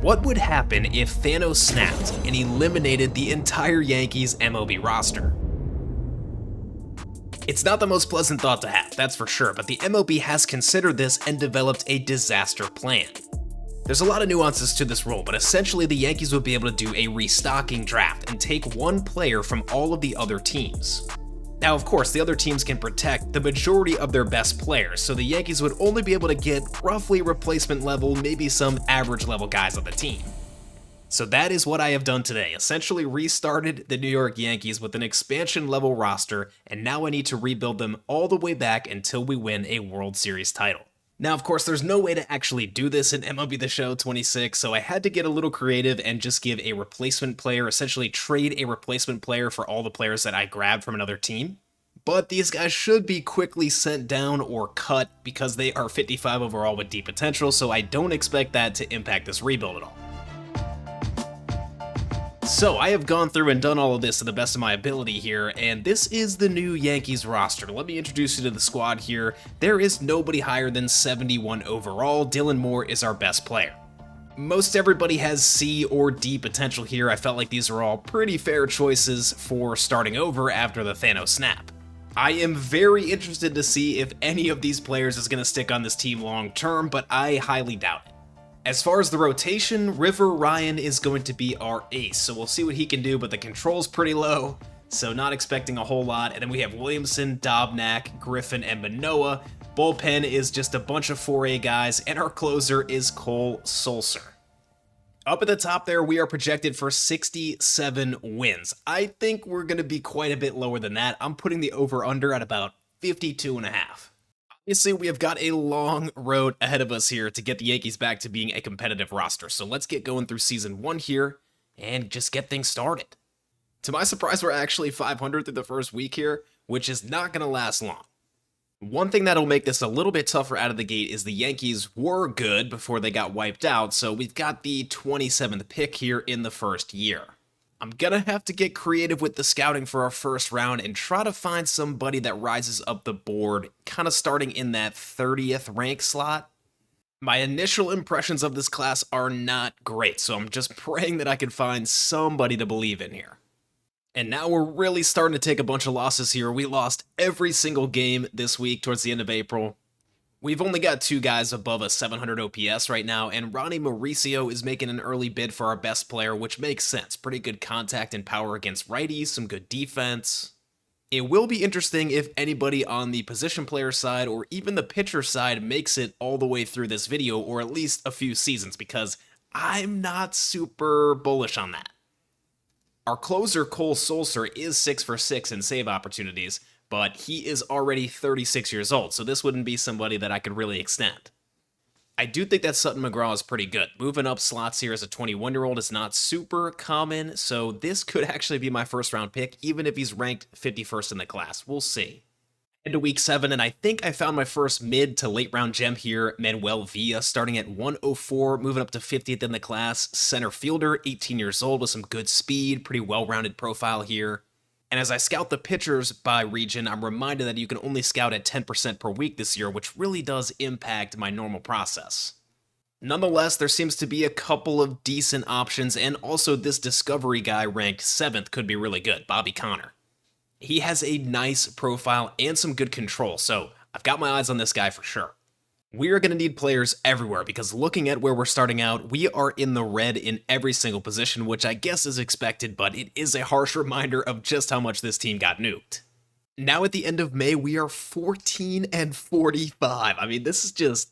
What would happen if Thanos snapped and eliminated the entire Yankees MLB roster? It's not the most pleasant thought to have, that's for sure, but the MLB has considered this and developed a disaster plan. There's a lot of nuances to this rule, but essentially the Yankees would be able to do a restocking draft and take one player from all of the other teams. Now, of course, the other teams can protect the majority of their best players, so the Yankees would only be able to get roughly replacement level, maybe some average level guys on the team. So that is what I have done today, essentially restarted the New York Yankees with an expansion level roster, and now I need to rebuild them all the way back until we win a World Series title. Now, of course, there's no way to actually do this in MLB the Show 26, so I had to get a little creative and just give a replacement player, essentially trade a replacement player for all the players that I grabbed from another team. But these guys should be quickly sent down or cut because they are 55 overall with deep potential, so I don't expect that to impact this rebuild at all. So I have gone through and done all of this to the best of my ability here, and this is the new Yankees roster. Let me introduce you to the squad here. There is nobody higher than 71 overall. Dylan Moore is our best player. Most everybody has C or D potential here. I felt like these are all pretty fair choices for starting over after the Thanos snap. I am very interested to see if any of these players is going to stick on this team long term, but I highly doubt it. As far as the rotation, River Ryan is going to be our ace, so we'll see what he can do, but the control's pretty low, so not expecting a whole lot. And then we have Williamson, Dobnak, Griffin, and Manoah. Bullpen is just a bunch of 4A guys, and our closer is Cole Sulser. Up at the top there, we are projected for 67 wins. I think we're going to be quite a bit lower than that. I'm putting the over-under at about 52.5. Obviously, we have got a long road ahead of us here to get the Yankees back to being a competitive roster. So let's get going through season 1 here and just get things started. To my surprise, we're actually 500 through the first week here, which is not going to last long. One thing that'll make this a little bit tougher out of the gate is the Yankees were good before they got wiped out, so we've got the 27th pick here in the first year. I'm gonna have to get creative with the scouting for our first round and try to find somebody that rises up the board, kind of starting in that 30th rank slot. My initial impressions of this class are not great, so I'm just praying that I can find somebody to believe in here. And now we're really starting to take a bunch of losses here. We lost every single game this week towards the end of April. We've only got 2 guys above a 700 OPS right now, and Ronnie Mauricio is making an early bid for our best player, which makes sense. Pretty good contact and power against righties, some good defense. It will be interesting if anybody on the position player side or even the pitcher side makes it all the way through this video, or at least a few seasons, because I'm not super bullish on that. Our closer, Cole Sulser, is 6 for 6 in save opportunities, but he is already 36 years old, so this wouldn't be somebody that I could really extend. I do think that Sutton McGraw is pretty good. Moving up slots here as a 21-year-old is not super common, so this could actually be my first-round pick, even if he's ranked 51st in the class. We'll see. Into week 7, and I think I found my first mid to late-round gem here, Manuel Villa, starting at 104, moving up to 50th in the class. Center fielder, 18 years old with some good speed, pretty well-rounded profile here. And as I scout the pitchers by region, I'm reminded that you can only scout at 10% per week this year, which really does impact my normal process. Nonetheless, there seems to be a couple of decent options, and also this Discovery guy ranked 7th could be really good, Bobby Connor. He has a nice profile and some good control, so I've got my eyes on this guy for sure. We are going to need players everywhere because looking at where we're starting out, we are in the red in every single position, which I guess is expected, but it is a harsh reminder of just how much this team got nuked. Now at the end of May, we are 14-45. I mean, this is just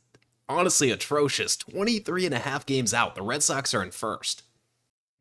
honestly atrocious. 23.5 games out. The Red Sox are in first.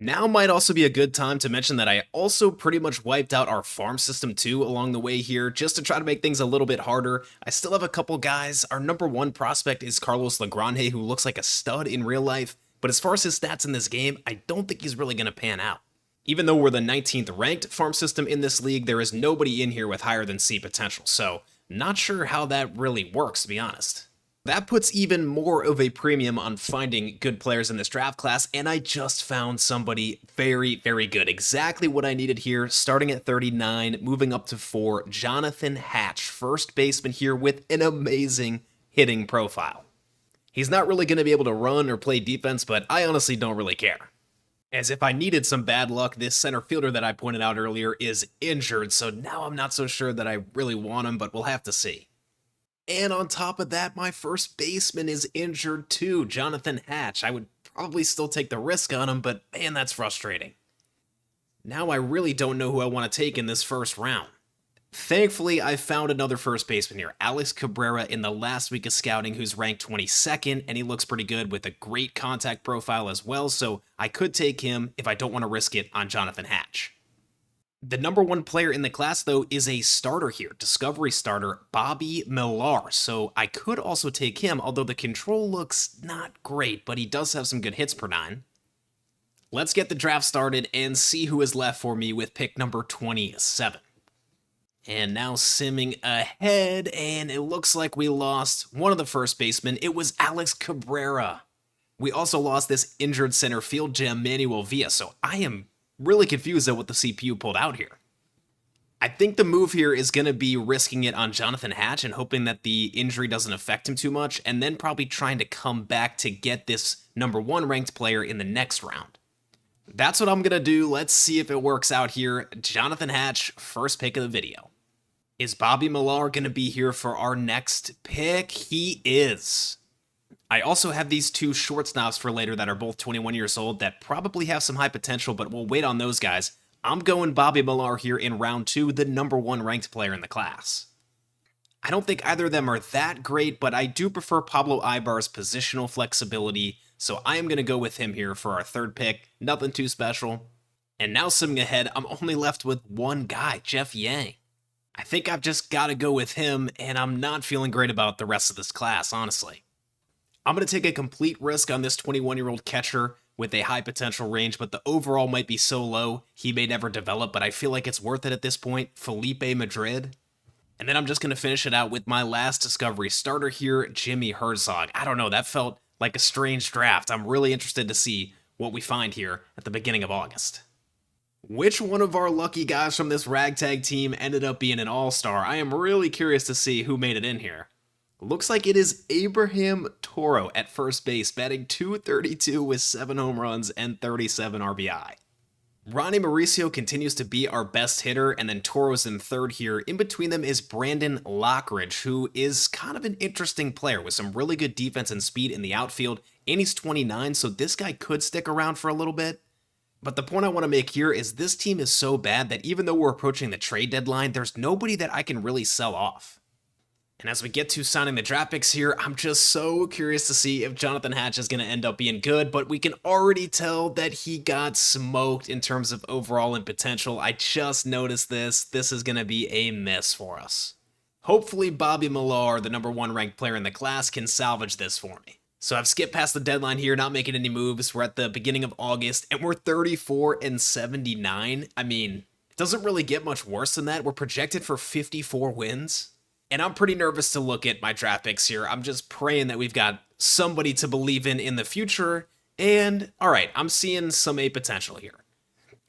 Now might also be a good time to mention that I also pretty much wiped out our farm system too along the way here, just to try to make things a little bit harder. I still have a couple guys. Our number 1 prospect is Carlos Legrande, who looks like a stud in real life, but as far as his stats in this game, I don't think he's really going to pan out. Even though we're the 19th ranked farm system in this league, there is nobody in here with higher than C potential, so not sure how that really works, to be honest. That puts even more of a premium on finding good players in this draft class, and I just found somebody very, very good. Exactly what I needed here, starting at 39, moving up to 4, Jonathan Hatch, first baseman here with an amazing hitting profile. He's not really going to be able to run or play defense, but I honestly don't really care. As if I needed some bad luck, this center fielder that I pointed out earlier is injured, so now I'm not so sure that I really want him, but we'll have to see. And on top of that, my first baseman is injured too, Jonathan Hatch. I would probably still take the risk on him, but man, that's frustrating. Now I really don't know who I want to take in this first round. Thankfully, I found another first baseman here, Alex Cabrera, in the last week of scouting, who's ranked 22nd, and he looks pretty good with a great contact profile as well, so I could take him if I don't want to risk it on Jonathan Hatch. The number one player in the class, though, is a starter here, Discovery starter, Bobby Millar, so I could also take him, although the control looks not great, but he does have some good hits per 9. Let's get the draft started and see who is left for me with pick number 27. And now simming ahead, and it looks like we lost one of the first basemen. It was Alex Cabrera. We also lost this injured center field gem, Manuel Villa, so I am really confused at what the CPU pulled out here. I think the move here is going to be risking it on Jonathan Hatch and hoping that the injury doesn't affect him too much, and then probably trying to come back to get this number 1 ranked player in the next round. That's what I'm going to do. Let's see if it works out here. Jonathan Hatch, first pick of the video. Is Bobby Millar going to be here for our next pick? He is. I also have these 2 shortstops for later that are both 21 years old that probably have some high potential, but we'll wait on those guys. I'm going Bobby Millar here in round 2, the number 1 ranked player in the class. I don't think either of them are that great, but I do prefer Pablo Ibar's positional flexibility, so I am going to go with him here for our third pick. Nothing too special. And now simming ahead, I'm only left with one guy, Jeff Yang. I think I've just got to go with him, and I'm not feeling great about the rest of this class, honestly. I'm going to take a complete risk on this 21-year-old catcher with a high potential range, but the overall might be so low, he may never develop, but I feel like it's worth it at this point. Felipe Madrid. And then I'm just going to finish it out with my last Discovery starter here, Jimmy Herzog. I don't know, that felt like a strange draft. I'm really interested to see what we find here at the beginning of August. Which one of our lucky guys from this ragtag team ended up being an all-star? I am really curious to see who made it in here. Looks like it is Abraham Toro at first base, batting .232 with 7 home runs and 37 RBI. Ronnie Mauricio continues to be our best hitter, and then Toro's in third here. In between them is Brandon Lockridge, who is kind of an interesting player with some really good defense and speed in the outfield, and he's 29, so this guy could stick around for a little bit. But the point I want to make here is this team is so bad that even though we're approaching the trade deadline, there's nobody that I can really sell off. And as we get to signing the draft picks here, I'm just so curious to see if Jonathan Hatch is going to end up being good, but we can already tell that he got smoked in terms of overall and potential. I just noticed this. This is going to be a miss for us. Hopefully Bobby Millar, the number 1 ranked player in the class, can salvage this for me. So I've skipped past the deadline here, not making any moves. We're at the beginning of August, and we're 34-79. I mean, it doesn't really get much worse than that. We're projected for 54 wins. And I'm pretty nervous to look at my draft picks here. I'm just praying that we've got somebody to believe in the future. And, all right, I'm seeing some A potential here.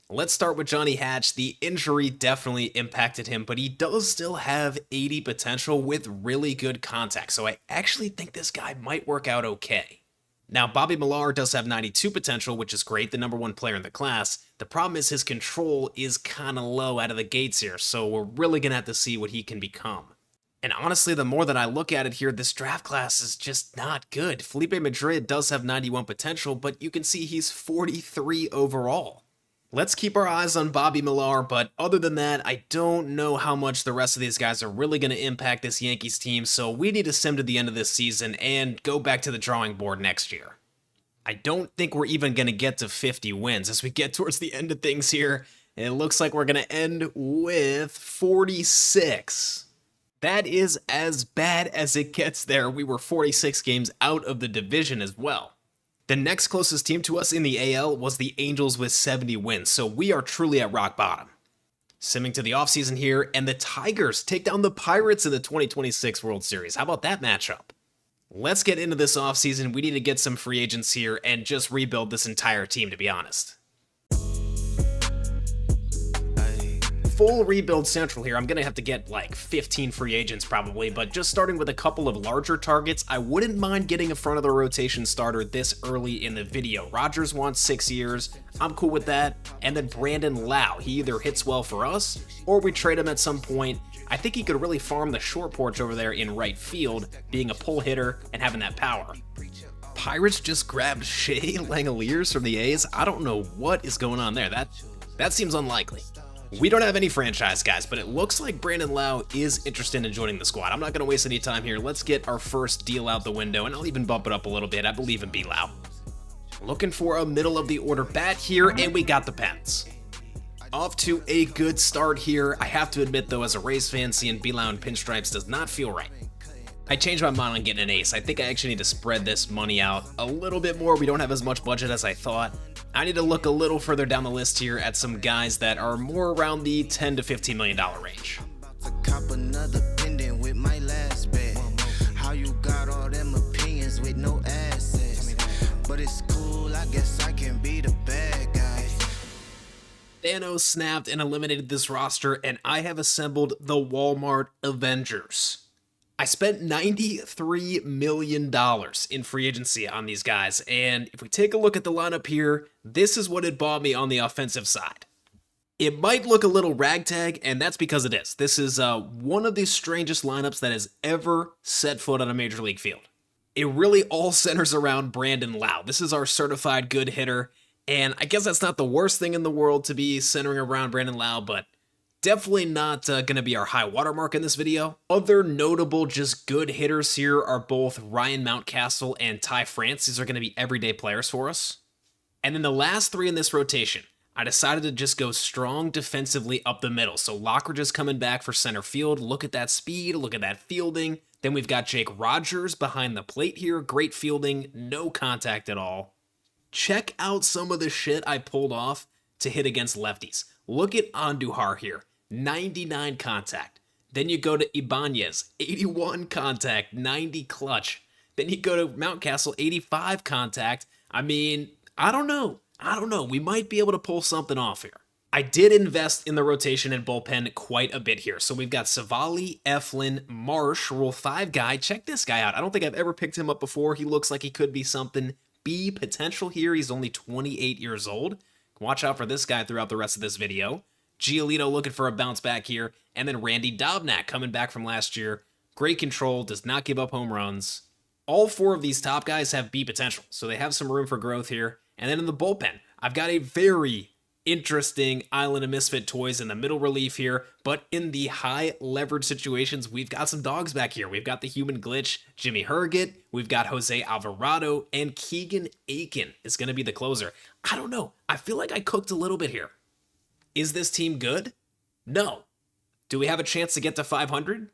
Let's start with Johnny Hatch. The injury definitely impacted him, but he does still have 80 potential with really good contact. So I actually think this guy might work out okay. Now, Bobby Millar does have 92 potential, which is great, the number 1 player in the class. The problem is his control is kind of low out of the gates here, so we're really going to have to see what he can become. And honestly, the more that I look at it here, this draft class is just not good. Felipe Madrid does have 91 potential, but you can see he's 43 overall. Let's keep our eyes on Bobby Millar, but other than that, I don't know how much the rest of these guys are really going to impact this Yankees team, so we need to sim to the end of this season and go back to the drawing board next year. I don't think we're even going to get to 50 wins. As we get towards the end of things here, it looks like we're going to end with 46. That is as bad as it gets there. We were 46 games out of the division as well. The next closest team to us in the AL was the Angels with 70 wins, so we are truly at rock bottom. Simming to the offseason here, and the Tigers take down the Pirates in the 2026 World Series. How about that matchup? Let's get into this offseason. We need to get some free agents here and just rebuild this entire team, to be honest. full rebuild central here. I'm going to have to get like 15 free agents probably, but just starting with a couple of larger targets, I wouldn't mind getting a front of the rotation starter this early in the video. Rogers wants 6 years. I'm cool with that. And then Brandon Lau, he either hits well for us or we trade him at some point. I think he could really farm the short porch over there in right field, being a pull hitter and having that power. Pirates just grabbed Shea Langoliers from the A's. I don't know what is going on there. That seems unlikely. We don't have any franchise guys, but it looks like Brandon Lau is interested in joining the squad. I'm not going to waste any time here. Let's get our first deal out the window, and I'll even bump it up a little bit. I believe in B. Lau. Looking for a middle of the order bat here, and we got the Pens. Off to a good start here. I have to admit, though, as a Rays fan, seeing B. Lau in pinstripes does not feel right. I changed my mind on getting an ace. I think I actually need to spread this money out a little bit more. We don't have as much budget as I thought. I need to look a little further down the list here at some guys that are more around the $10 to $15 million range. How you got all them opinions with no assets, but it's cool, I guess I can be the bad guy. Thanos snapped and eliminated this roster, and I have assembled the Walmart Avengers. I spent $93 million in free agency on these guys, and if we take a look at the lineup here, this is what it bought me on the offensive side. It might look a little ragtag, and that's because it is. This is one of the strangest lineups that has ever set foot on a major league field. It really all centers around Brandon Lau. This is our certified good hitter, and I guess that's not the worst thing in the world to be centering around Brandon Lau, but definitely not going to be our high watermark in this video. Other notable just good hitters here are both Ryan Mountcastle and Ty France. These are going to be everyday players for us. And then the last three in this rotation, I decided to just go strong defensively up the middle. So Lockridge coming back for center field. Look at that speed. Look at that fielding. Then we've got Jake Rogers behind the plate here. Great fielding. No contact at all. Check out some of the shit I pulled off to hit against lefties. Look at Andujar here. 99 contact. Then you go to Ibanez, 81 contact, 90 clutch. Then you go to Mountcastle, 85 contact. I mean, I don't know. We might be able to pull something off here. I did invest in the rotation and bullpen quite a bit here. So we've got Savali, Eflin, Marsh, Rule 5 guy. Check this guy out. I don't think I've ever picked him up before. He looks like he could be something. B potential here. He's only 28 years old. Watch out for this guy throughout the rest of this video. Giolito looking for a bounce back here, and then Randy Dobnak coming back from last year. Great control, does not give up home runs. All four of these top guys have B potential, so they have some room for growth here. And then in the bullpen, I've got a very interesting Island of Misfit Toys in the middle relief here, but in the high leverage situations, we've got some dogs back here. We've got the human glitch, Jimmy Herget, we've got Jose Alvarado, and Keegan Aiken is going to be the closer. I don't know. I feel like I cooked a little bit here. Is this team good? No. Do we have a chance to get to 500?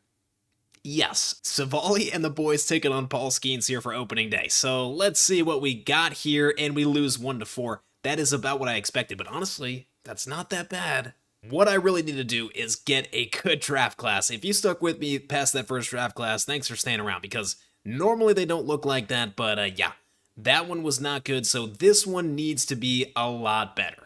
Yes. Savali and the boys taking on Paul Skeens here for opening day. So let's see what we got here, and we lose 1-4. That is about what I expected, but honestly, that's not that bad. What I really need to do is get a good draft class. If you stuck with me past that first draft class, thanks for staying around, because normally they don't look like that, but yeah, that one was not good, so this one needs to be a lot better.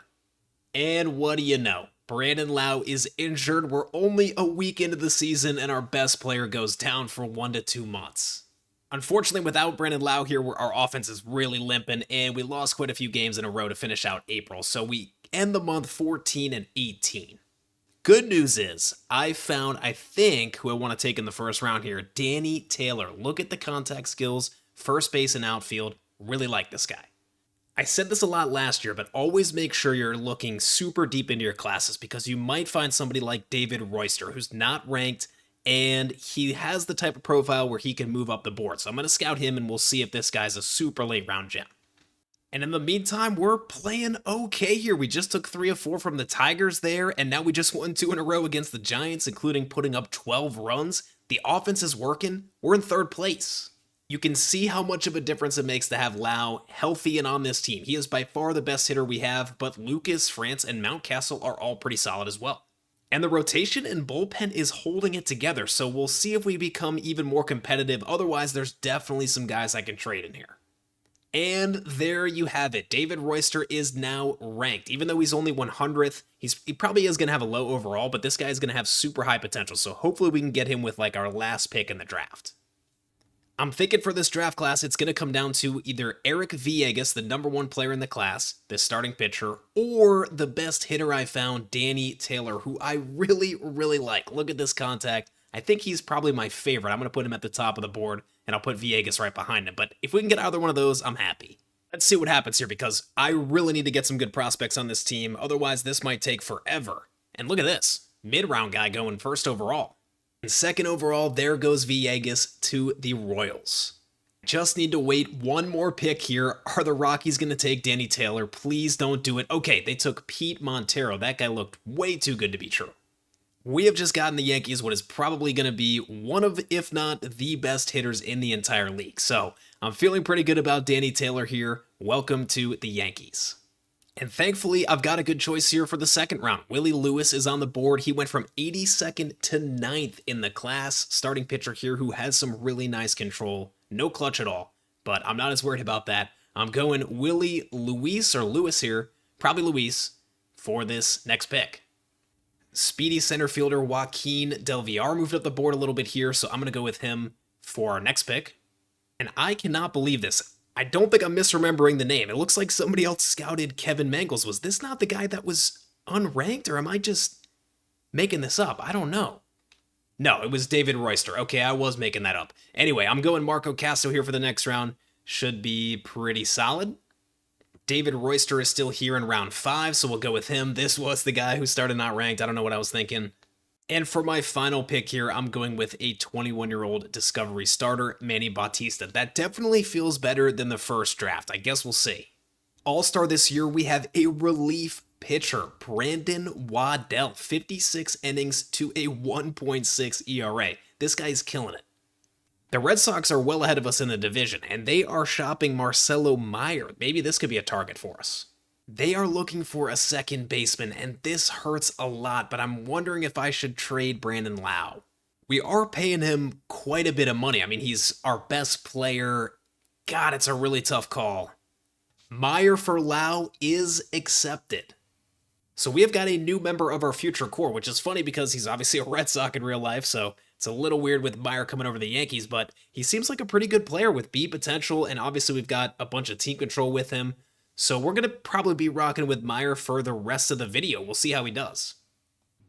And what do you know? Brandon Lau is injured. We're only a week into the season, and our best player goes down for 1 to 2 months. Unfortunately, without Brandon Lau here, our offense is really limping, and we lost quite a few games in a row to finish out April, so we end the month 14-18. Good news is, I found, I think, who I want to take in the first round here, Danny Taylor. Look at the contact skills, first base and outfield. Really like this guy. I said this a lot last year, but always make sure you're looking super deep into your classes, because you might find somebody like David Royster who's not ranked, and he has the type of profile where he can move up the board. So I'm going to scout him, and we'll see if this guy's a super late round gem. And in the meantime, we're playing okay here. We just took 3 of 4 from the Tigers there, and now we just won 2 in a row against the Giants, including putting up 12 runs. The offense is working. We're in 3rd place. You can see how much of a difference it makes to have Lau healthy and on this team. He is by far the best hitter we have, but Lucas, France, and Mountcastle are all pretty solid as well. And the rotation and bullpen is holding it together, so we'll see if we become even more competitive. Otherwise, there's definitely some guys I can trade in here. And there you have it. David Royster is now ranked. Even though he's only 100th, he probably is going to have a low overall, but this guy is going to have super high potential. So hopefully we can get him with like our last pick in the draft. I'm thinking for this draft class, it's going to come down to either Eric Villegas, the #1 player in the class, the starting pitcher, or the best hitter I found, Danny Taylor, who I really, really like. Look at this contact. I think he's probably my favorite. I'm going to put him at the top of the board, and I'll put Villegas right behind him. But if we can get either one of those, I'm happy. Let's see what happens here, because I really need to get some good prospects on this team. Otherwise, this might take forever. And look at this. Mid-round guy going first overall. And second overall, there goes Villegas to the Royals. Just need to wait one more pick here. Are the Rockies going to take Danny Taylor? Please don't do it. Okay, they took Pete Montero. That guy looked way too good to be true. We have just gotten the Yankees what is probably going to be one of, if not the best hitters in the entire league. So I'm feeling pretty good about Danny Taylor here. Welcome to the Yankees. And thankfully, I've got a good choice here for the second round. Willie Lewis is on the board. He went from 82nd to 9th in the class. Starting pitcher here who has some really nice control. No clutch at all, but I'm not as worried about that. I'm going Willie Lewis, or Lewis here, probably Luis, for this next pick. Speedy center fielder Joaquin Del Villar moved up the board a little bit here, so I'm going to go with him for our next pick. And I cannot believe this. I don't think I'm misremembering the name. It looks like somebody else scouted Kevin Mangles. Was this not the guy that was unranked, or am I just making this up? I don't know. No, it was David Royster. Okay, I was making that up. Anyway, I'm going Marco Castro here for the next round. Should be pretty solid. David Royster is still here in round 5, so we'll go with him. This was the guy who started not ranked. I don't know what I was thinking. And for my final pick here, I'm going with a 21-year-old Discovery starter, Manny Bautista. That definitely feels better than the first draft. I guess we'll see. All-star this year, we have a relief pitcher, Brandon Waddell. 56 innings to a 1.6 ERA. This guy's killing it. The Red Sox are well ahead of us in the division, and they are shopping Marcelo Meyer. Maybe this could be a target for us. They are looking for a second baseman, and this hurts a lot, but I'm wondering if I should trade Brandon Lau. We are paying him quite a bit of money. I mean, he's our best player. God, it's a really tough call. Meyer for Lau is accepted. So we have got a new member of our future core, which is funny because he's obviously a Red Sox in real life, so it's a little weird with Meyer coming over to the Yankees, but he seems like a pretty good player with beat potential, and obviously we've got a bunch of team control with him. So we're going to probably be rocking with Meyer for the rest of the video. We'll see how he does.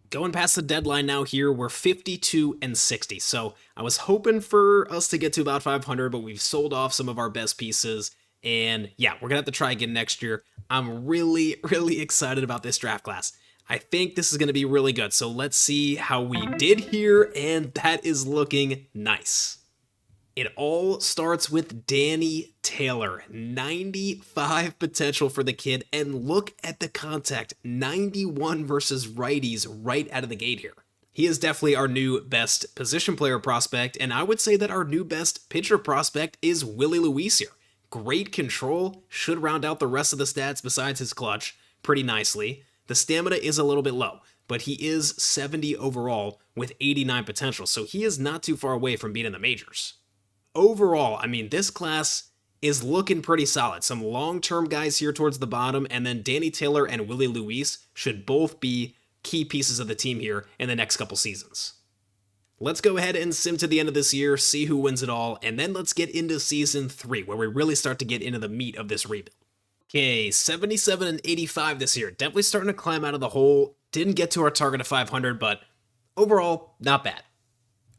Going past the deadline now here, we're 52 and 60. So I was hoping for us to get to about 500, but we've sold off some of our best pieces. And yeah, we're going to have to try again next year. I'm really, really excited about this draft class. I think this is going to be really good. So let's see how we did here. And that is looking nice. It all starts with Danny Taylor, 95 potential for the kid, and look at the contact, 91 versus righties right out of the gate here. He is definitely our new best position player prospect, and I would say that our new best pitcher prospect is Willie Lewis here. Great control, should round out the rest of the stats besides his clutch pretty nicely. The stamina is a little bit low, but he is 70 overall with 89 potential, so he is not too far away from being in the majors. Overall, I mean, this class is looking pretty solid. Some long-term guys here towards the bottom, and then Danny Taylor and Willie Lewis should both be key pieces of the team here in the next couple seasons. Let's go ahead and sim to the end of this year, see who wins it all, and then let's get into Season 3, where we really start to get into the meat of this rebuild. Okay, 77 and 85 this year. Definitely starting to climb out of the hole. Didn't get to our target of 500, but overall, not bad.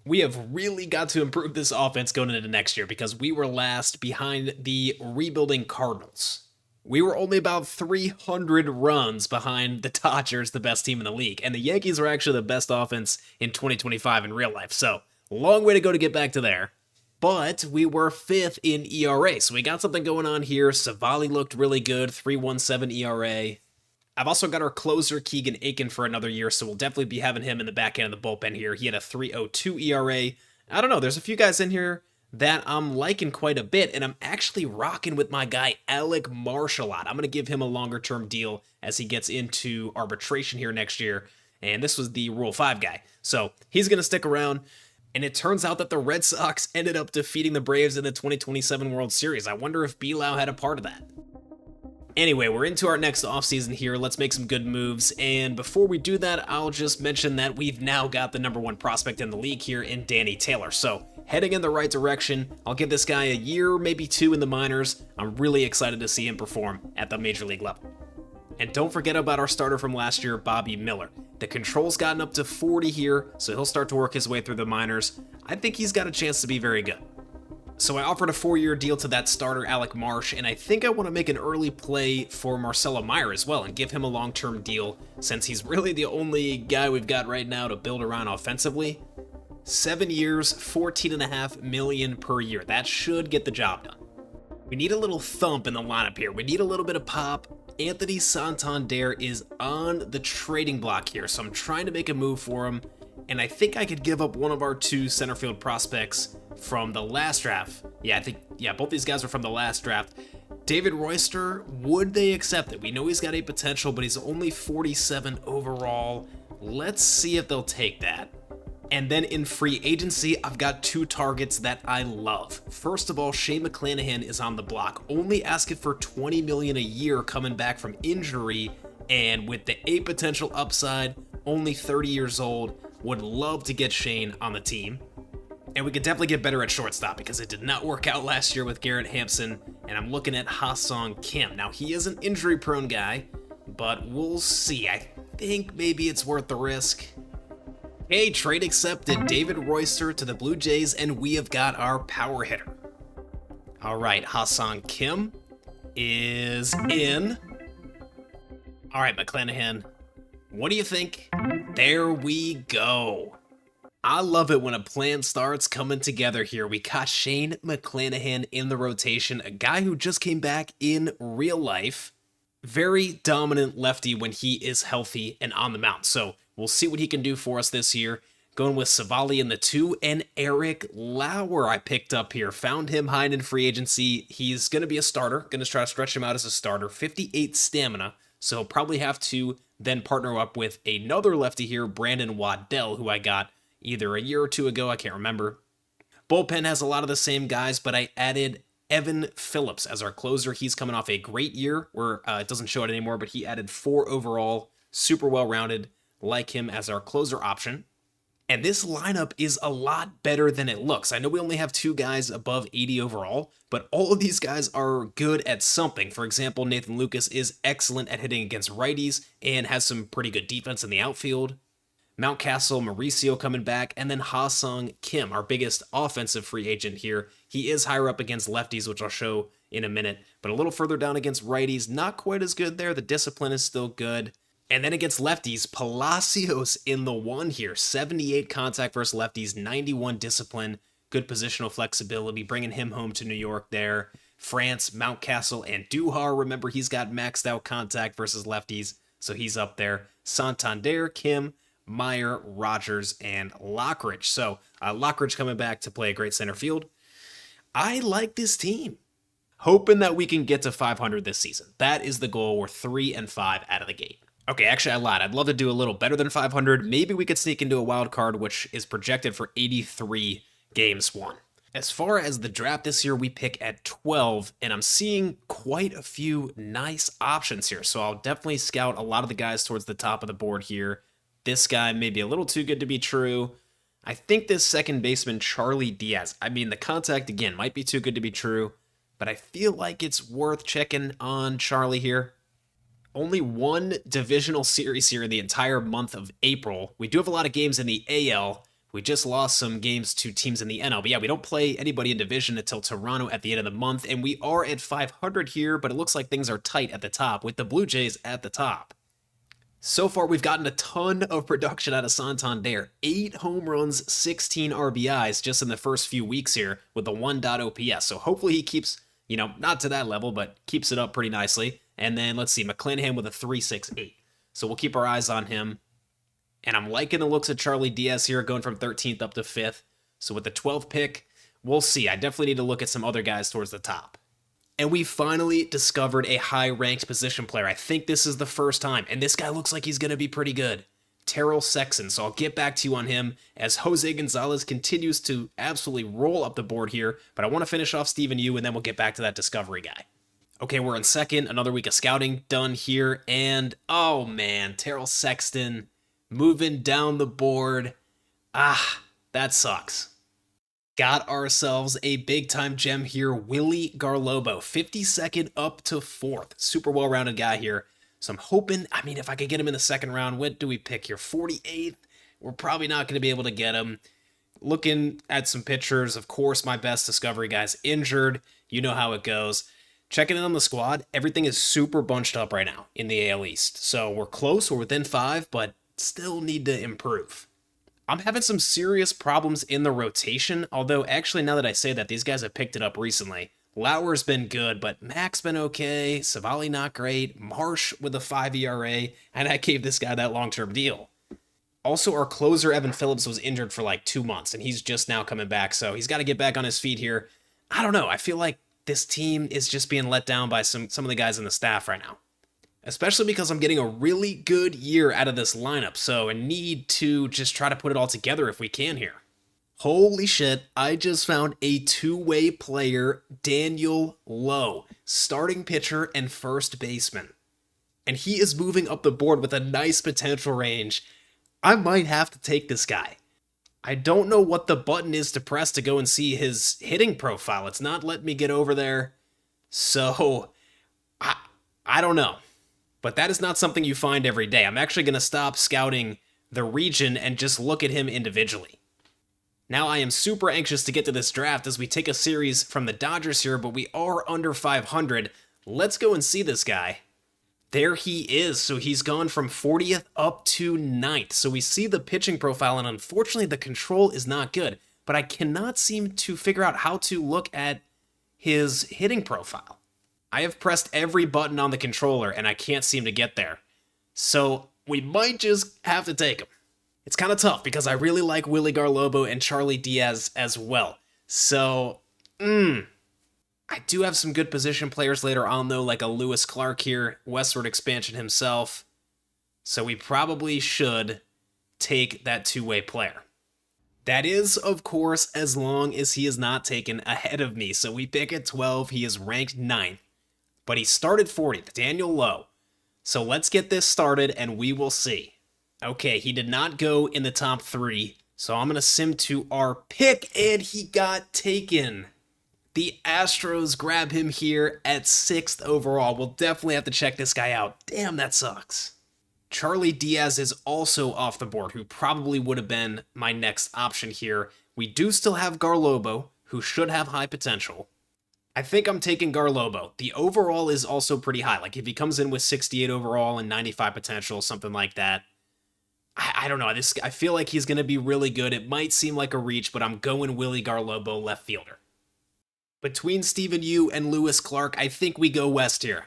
We have really got to improve this offense going into next year because we were last behind the rebuilding Cardinals. We were only about 300 runs behind the Dodgers, the best team in the league, and the Yankees are actually the best offense in 2025 in real life, so long way to go to get back to there. But we were 5th in ERA, so we got something going on here. Savali looked really good, 3.17 ERA. I've also got our closer, Keegan Aiken, for another year, so we'll definitely be having him in the back end of the bullpen here. He had a 3.02 ERA. I don't know, there's a few guys in here that I'm liking quite a bit, and I'm actually rocking with my guy, Alec Marsh, a lot. I'm going to give him a longer-term deal as he gets into arbitration here next year, and this was the Rule 5 guy. So he's going to stick around. And it turns out that the Red Sox ended up defeating the Braves in the 2027 World Series. I wonder if Belau had a part of that. Anyway, we're into our next offseason here. Let's make some good moves. And before we do that, I'll just mention that we've now got the #1 prospect in the league here in Danny Taylor. So heading in the right direction. I'll give this guy a year, maybe 2 in the minors. I'm really excited to see him perform at the major league level. And don't forget about our starter from last year, Bobby Miller. The control's gotten up to 40 here, so he'll start to work his way through the minors. I think he's got a chance to be very good. So I offered a 4-year deal to that starter, Alec Marsh, and I think I want to make an early play for Marcelo Meyer as well and give him a long-term deal since he's really the only guy we've got right now to build around offensively. 7 years, $14.5 million per year. That should get the job done. We need a little thump in the lineup here. We need a little bit of pop. Anthony Santander is on the trading block here, so I'm trying to make a move for him, and I think I could give up one of our 2 center field prospects from the last draft. Both these guys are from the last draft. David Royster, would they accept it? We know he's got a potential, but he's only 47 overall. Let's see if they'll take that. And then in free agency, I've got 2 targets that I love. First of all, Shane McClanahan is on the block, only asking for $20 million a year coming back from injury, and with the A potential upside, only 30 years old, would love to get Shane on the team. And we could definitely get better at shortstop because it did not work out last year with Garrett Hampson, and I'm looking at Ha-Sung Kim. Now, he is an injury-prone guy, but we'll see. I think maybe it's worth the risk. Hey, trade accepted. David Royster to the Blue Jays, and we have got our power hitter. All right, Ha-Sung Kim is in. All right, McClanahan, what do you think? There we go. I love it when a plan starts coming together here. We got Shane McClanahan in the rotation, a guy who just came back in real life. Very dominant lefty when he is healthy and on the mound. So we'll see what he can do for us this year. Going with Savali in the 2, and Eric Lauer I picked up here. Found him high in free agency. He's going to be a starter. Going to try to stretch him out as a starter. 58 stamina. So he'll probably have to then partner up with another lefty here, Brandon Waddell, who I got either a year or 2 ago. I can't remember. Bullpen has a lot of the same guys, but I added Evan Phillips as our closer. He's coming off a great year where it doesn't show it anymore, but he added 4 overall. Super well-rounded. Like him as our closer option. And this lineup is a lot better than it looks. I know we only have 2 guys above 80 overall, but all of these guys are good at something. For example, Nathan Lucas is excellent at hitting against righties and has some pretty good defense in the outfield. Mountcastle, Mauricio coming back, and then Ha-Sung Kim, our biggest offensive free agent here. He is higher up against lefties, which I'll show in a minute, but a little further down against righties, not quite as good there. The discipline is still good. And then against lefties, Palacios in the 1 here. 78 contact versus lefties, 91 discipline, good positional flexibility, bringing him home to New York there. France, Mountcastle, and Duhar. Remember, he's got maxed out contact versus lefties, so he's up there. Santander, Kim, Meyer, Rogers, and Lockridge. So Lockridge coming back to play a great center field. I like this team. Hoping that we can get to 500 this season. That is the goal. We're 3-5 out of the gate. Okay, actually, I lied. I'd love to do a little better than 500. Maybe we could sneak into a wild card, which is projected for 83 games won. As far as the draft this year, we pick at 12, and I'm seeing quite a few nice options here. So I'll definitely scout a lot of the guys towards the top of the board here. This guy may be a little too good to be true. I think this second baseman, Charlie Diaz, I mean, the contact, again, might be too good to be true, but I feel like it's worth checking on Charlie here. Only 1 divisional series here in the entire month of April. We do have a lot of games in the AL. We just lost some games to teams in the NL. But yeah, we don't play anybody in division until Toronto at the end of the month. And we are at 500 here, but it looks like things are tight at the top with the Blue Jays at the top. So far, we've gotten a ton of production out of Santander. 8 home runs, 16 RBIs just in the first few weeks here with the 1.0 OPS. So hopefully he keeps, not to that level, but keeps it up pretty nicely. And then let's see, McClanahan with a 3.68. So we'll keep our eyes on him. And I'm liking the looks of Charlie Diaz here, going from 13th up to 5th. So with the 12th pick, we'll see. I definitely need to look at some other guys towards the top. And we finally discovered a high-ranked position player. I think this is the first time. And this guy looks like he's going to be pretty good. Terrell Sexton. So I'll get back to you on him as Jose Gonzalez continues to absolutely roll up the board here. But I want to finish off Stephen Yu, and then we'll get back to that discovery guy. Okay, we're in second. Another week of scouting done here. And, oh man, Terrell Sexton moving down the board. That sucks. Got ourselves a big-time gem here, Willie Garlobo, 52nd up to 4th. Super well-rounded guy here. So I'm hoping, if I could get him in the second round, what do we pick here? 48th? We're probably not going to be able to get him. Looking at some pictures, of course, my best discovery guy's injured. You know how it goes. Checking in on the squad, everything is super bunched up right now in the AL East. So we're close, we're within 5, but still need to improve. I'm having some serious problems in the rotation, although actually now that I say that, these guys have picked it up recently. Lauer's been good, but Mac's been okay, Savali not great, Marsh with a 5 ERA, and I gave this guy that long-term deal. Also, our closer, Evan Phillips, was injured for like 2 months, and he's just now coming back, so he's got to get back on his feet here. I don't know, I feel like this team is just being let down by some of the guys in the staff right now. Especially because I'm getting a really good year out of this lineup, so I need to just try to put it all together if we can here. Holy shit, I just found a two-way player, Daniel Lowe, starting pitcher and first baseman. And he is moving up the board with a nice potential range. I might have to take this guy. I don't know what the button is to press to go and see his hitting profile. It's not letting me get over there. So, I don't know. But that is not something you find every day. I'm actually going to stop scouting the region and just look at him individually. Now I am super anxious to get to this draft as we take a series from the Dodgers here, but we are under 500. Let's go and see this guy. There he is. So he's gone from 40th up to 9th. So we see the pitching profile, and unfortunately the control is not good. But I cannot seem to figure out how to look at his hitting profile. I have pressed every button on the controller, and I can't seem to get there. So we might just have to take him. It's kind of tough because I really like Willie Garlobo and Charlie Diaz as well. So, I do have some good position players later on, though, like a Lewis Clark here, westward expansion himself. So we probably should take that two-way player. That is, of course, as long as he is not taken ahead of me. So we pick at 12. He is ranked 9th. But he started 40th, Daniel Lowe. So let's get this started and we will see. Okay, he did not go in the top 3. So I'm going to sim to our pick, and he got taken. The Astros grab him here at 6th overall. We'll definitely have to check this guy out. Damn, that sucks. Charlie Diaz is also off the board, who probably would have been my next option here. We do still have Garlobo, who should have high potential. I think I'm taking Garlobo. The overall is also pretty high. Like if he comes in with 68 overall and 95 potential, something like that. I don't know. I feel like he's going to be really good. It might seem like a reach, but I'm going Willie Garlobo, left fielder. Between Stephen Yu and Lewis Clark, I think we go west here.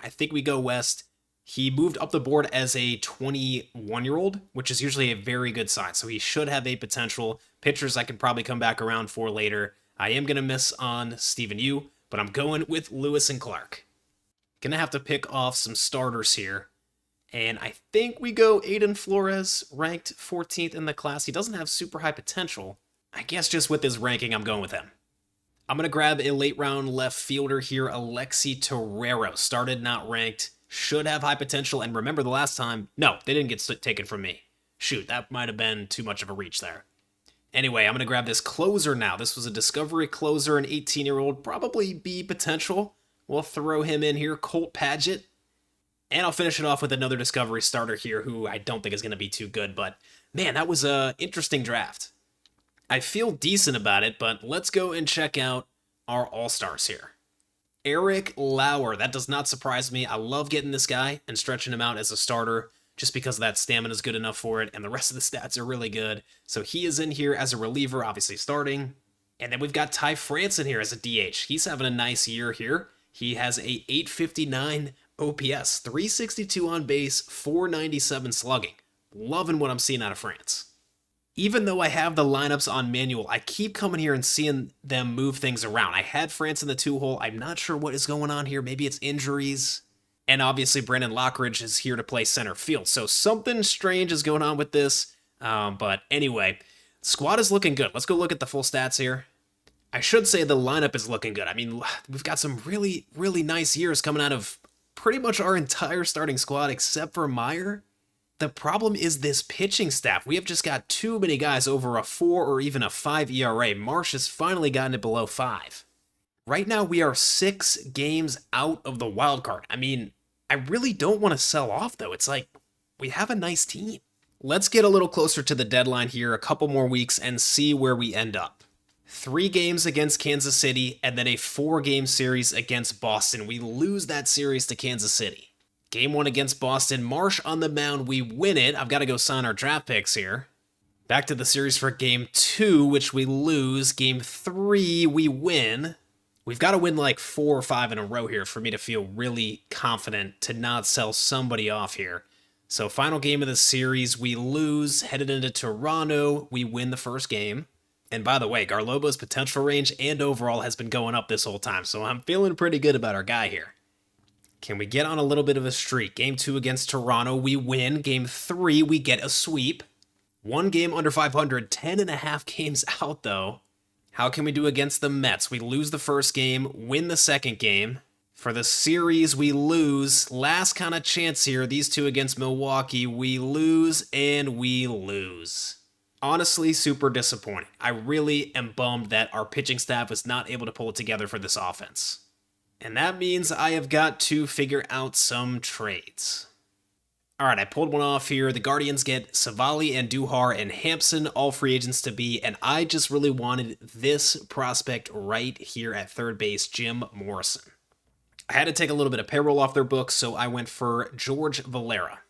He moved up the board as a 21-year-old, which is usually a very good sign. So he should have a potential. Pitchers I can probably come back around for later. I am going to miss on Stephen Yu, but I'm going with Lewis and Clark. Gonna have to pick off some starters here. And I think we go Aiden Flores, ranked 14th in the class. He doesn't have super high potential. I guess just with his ranking, I'm going with him. I'm gonna grab a late round left fielder here, Alexi Torrero. Started, not ranked. Should have high potential. And remember the last time, no, they didn't get taken from me. Shoot, that might have been too much of a reach there. Anyway, I'm going to grab this closer now. This was a discovery closer, an 18-year-old, probably B potential. We'll throw him in here, Colt Padgett. And I'll finish it off with another discovery starter here who I don't think is going to be too good. But man, that was an interesting draft. I feel decent about it, but let's go and check out our all-stars here. Eric Lauer, that does not surprise me. I love getting this guy and stretching him out as a starter, just because that stamina is good enough for it, and the rest of the stats are really good. So he is in here as a reliever, obviously starting. And then we've got Ty France in here as a DH. He's having a nice year here. He has a 859 OPS, 362 on base, 497 slugging. Loving what I'm seeing out of France. Even though I have the lineups on manual, I keep coming here and seeing them move things around. I had France in the 2-hole. I'm not sure what is going on here. Maybe it's injuries. And obviously, Brandon Lockridge is here to play center field. So something strange is going on with this. But anyway, squad is looking good. Let's go look at the full stats here. I should say the lineup is looking good. I mean, we've got some really, really nice years coming out of pretty much our entire starting squad except for Meyer. The problem is this pitching staff. We have just got too many guys over a 4 or even a 5 ERA. Marsh has finally gotten it below 5. Right now, we are 6 games out of the wild card. I mean, I really don't want to sell off, though. It's like, we have a nice team. Let's get a little closer to the deadline here, a couple more weeks, and see where we end up. 3 games against Kansas City, and then a 4-game series against Boston. We lose that series to Kansas City. Game 1 against Boston, Marsh on the mound, we win it. I've got to go sign our draft picks here. Back to the series for Game 2, which we lose. Game 3, we win. We've got to win like 4 or 5 in a row here for me to feel really confident to not sell somebody off here. So final game of the series, we lose, headed into Toronto, we win the first game. And by the way, Garlobo's potential range and overall has been going up this whole time, so I'm feeling pretty good about our guy here. Can we get on a little bit of a streak? Game 2 against Toronto, we win. Game 3, we get a sweep. 1 game under 500, 10.5 games out though. How can we do against the Mets? We lose the first game, win the second game. For the series, we lose. Last kind of chance here. These 2 against Milwaukee, we lose and we lose. Honestly, super disappointing. I really am bummed that our pitching staff was not able to pull it together for this offense. And that means I have got to figure out some trades. All right, I pulled one off here. The Guardians get Savali and Duhar and Hampson, all free agents to be, and I just really wanted this prospect right here at third base, Jim Morrison. I had to take a little bit of payroll off their books, so I went for George Valera.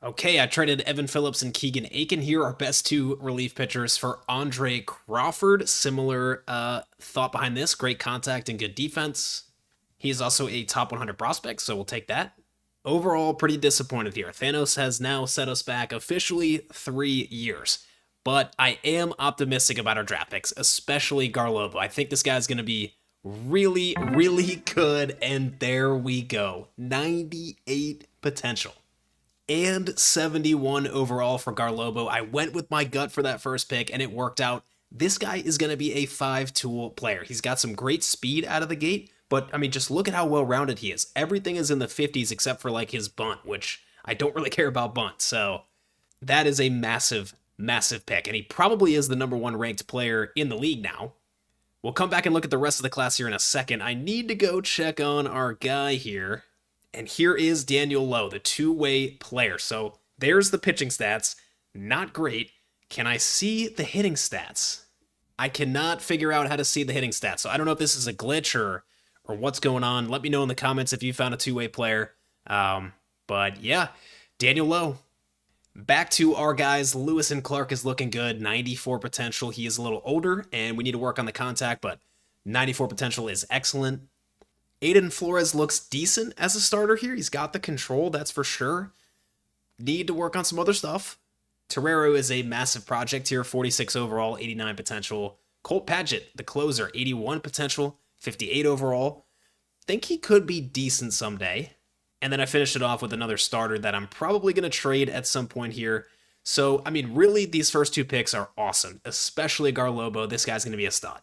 Okay, I traded Evan Phillips and Keegan Aiken here, our best 2 relief pitchers, for Andre Crawford. Similar thought behind this, great contact and good defense. He is also a top 100 prospect, so we'll take that. Overall, pretty disappointed here. Thanos has now set us back officially 3 years. But I am optimistic about our draft picks, especially Garlobo. I think this guy's going to be really, really good, and there we go. 98 potential. And 71 overall for Garlobo. I went with my gut for that first pick, and it worked out. This guy is going to be a 5-tool player. He's got some great speed out of the gate, but, I mean, just look at how well-rounded he is. Everything is in the 50s except for, like, his bunt, which I don't really care about bunt. So that is a massive, massive pick. And he probably is the number 1 ranked player in the league now. We'll come back and look at the rest of the class here in a second. I need to go check on our guy here. And here is Daniel Lowe, the 2-way player. So there's the pitching stats. Not great. Can I see the hitting stats? I cannot figure out how to see the hitting stats. So I don't know if this is a glitch or what's going on. Let me know in the comments if you found a 2-way player. But yeah, Daniel Lowe. Back to our guys. Lewis and Clark is looking good. 94 potential. He is a little older, and we need to work on the contact, but 94 potential is excellent. Aiden Flores looks decent as a starter here. He's got the control, that's for sure. Need to work on some other stuff. Torero is a massive project here. 46 overall, 89 potential. Colt Padgett, the closer, 81 potential, 58 overall. Think he could be decent someday. And then I finished it off with another starter that I'm probably going to trade at some point here. So, I mean, really, these first 2 picks are awesome, especially Garlobo. This guy's going to be a stud.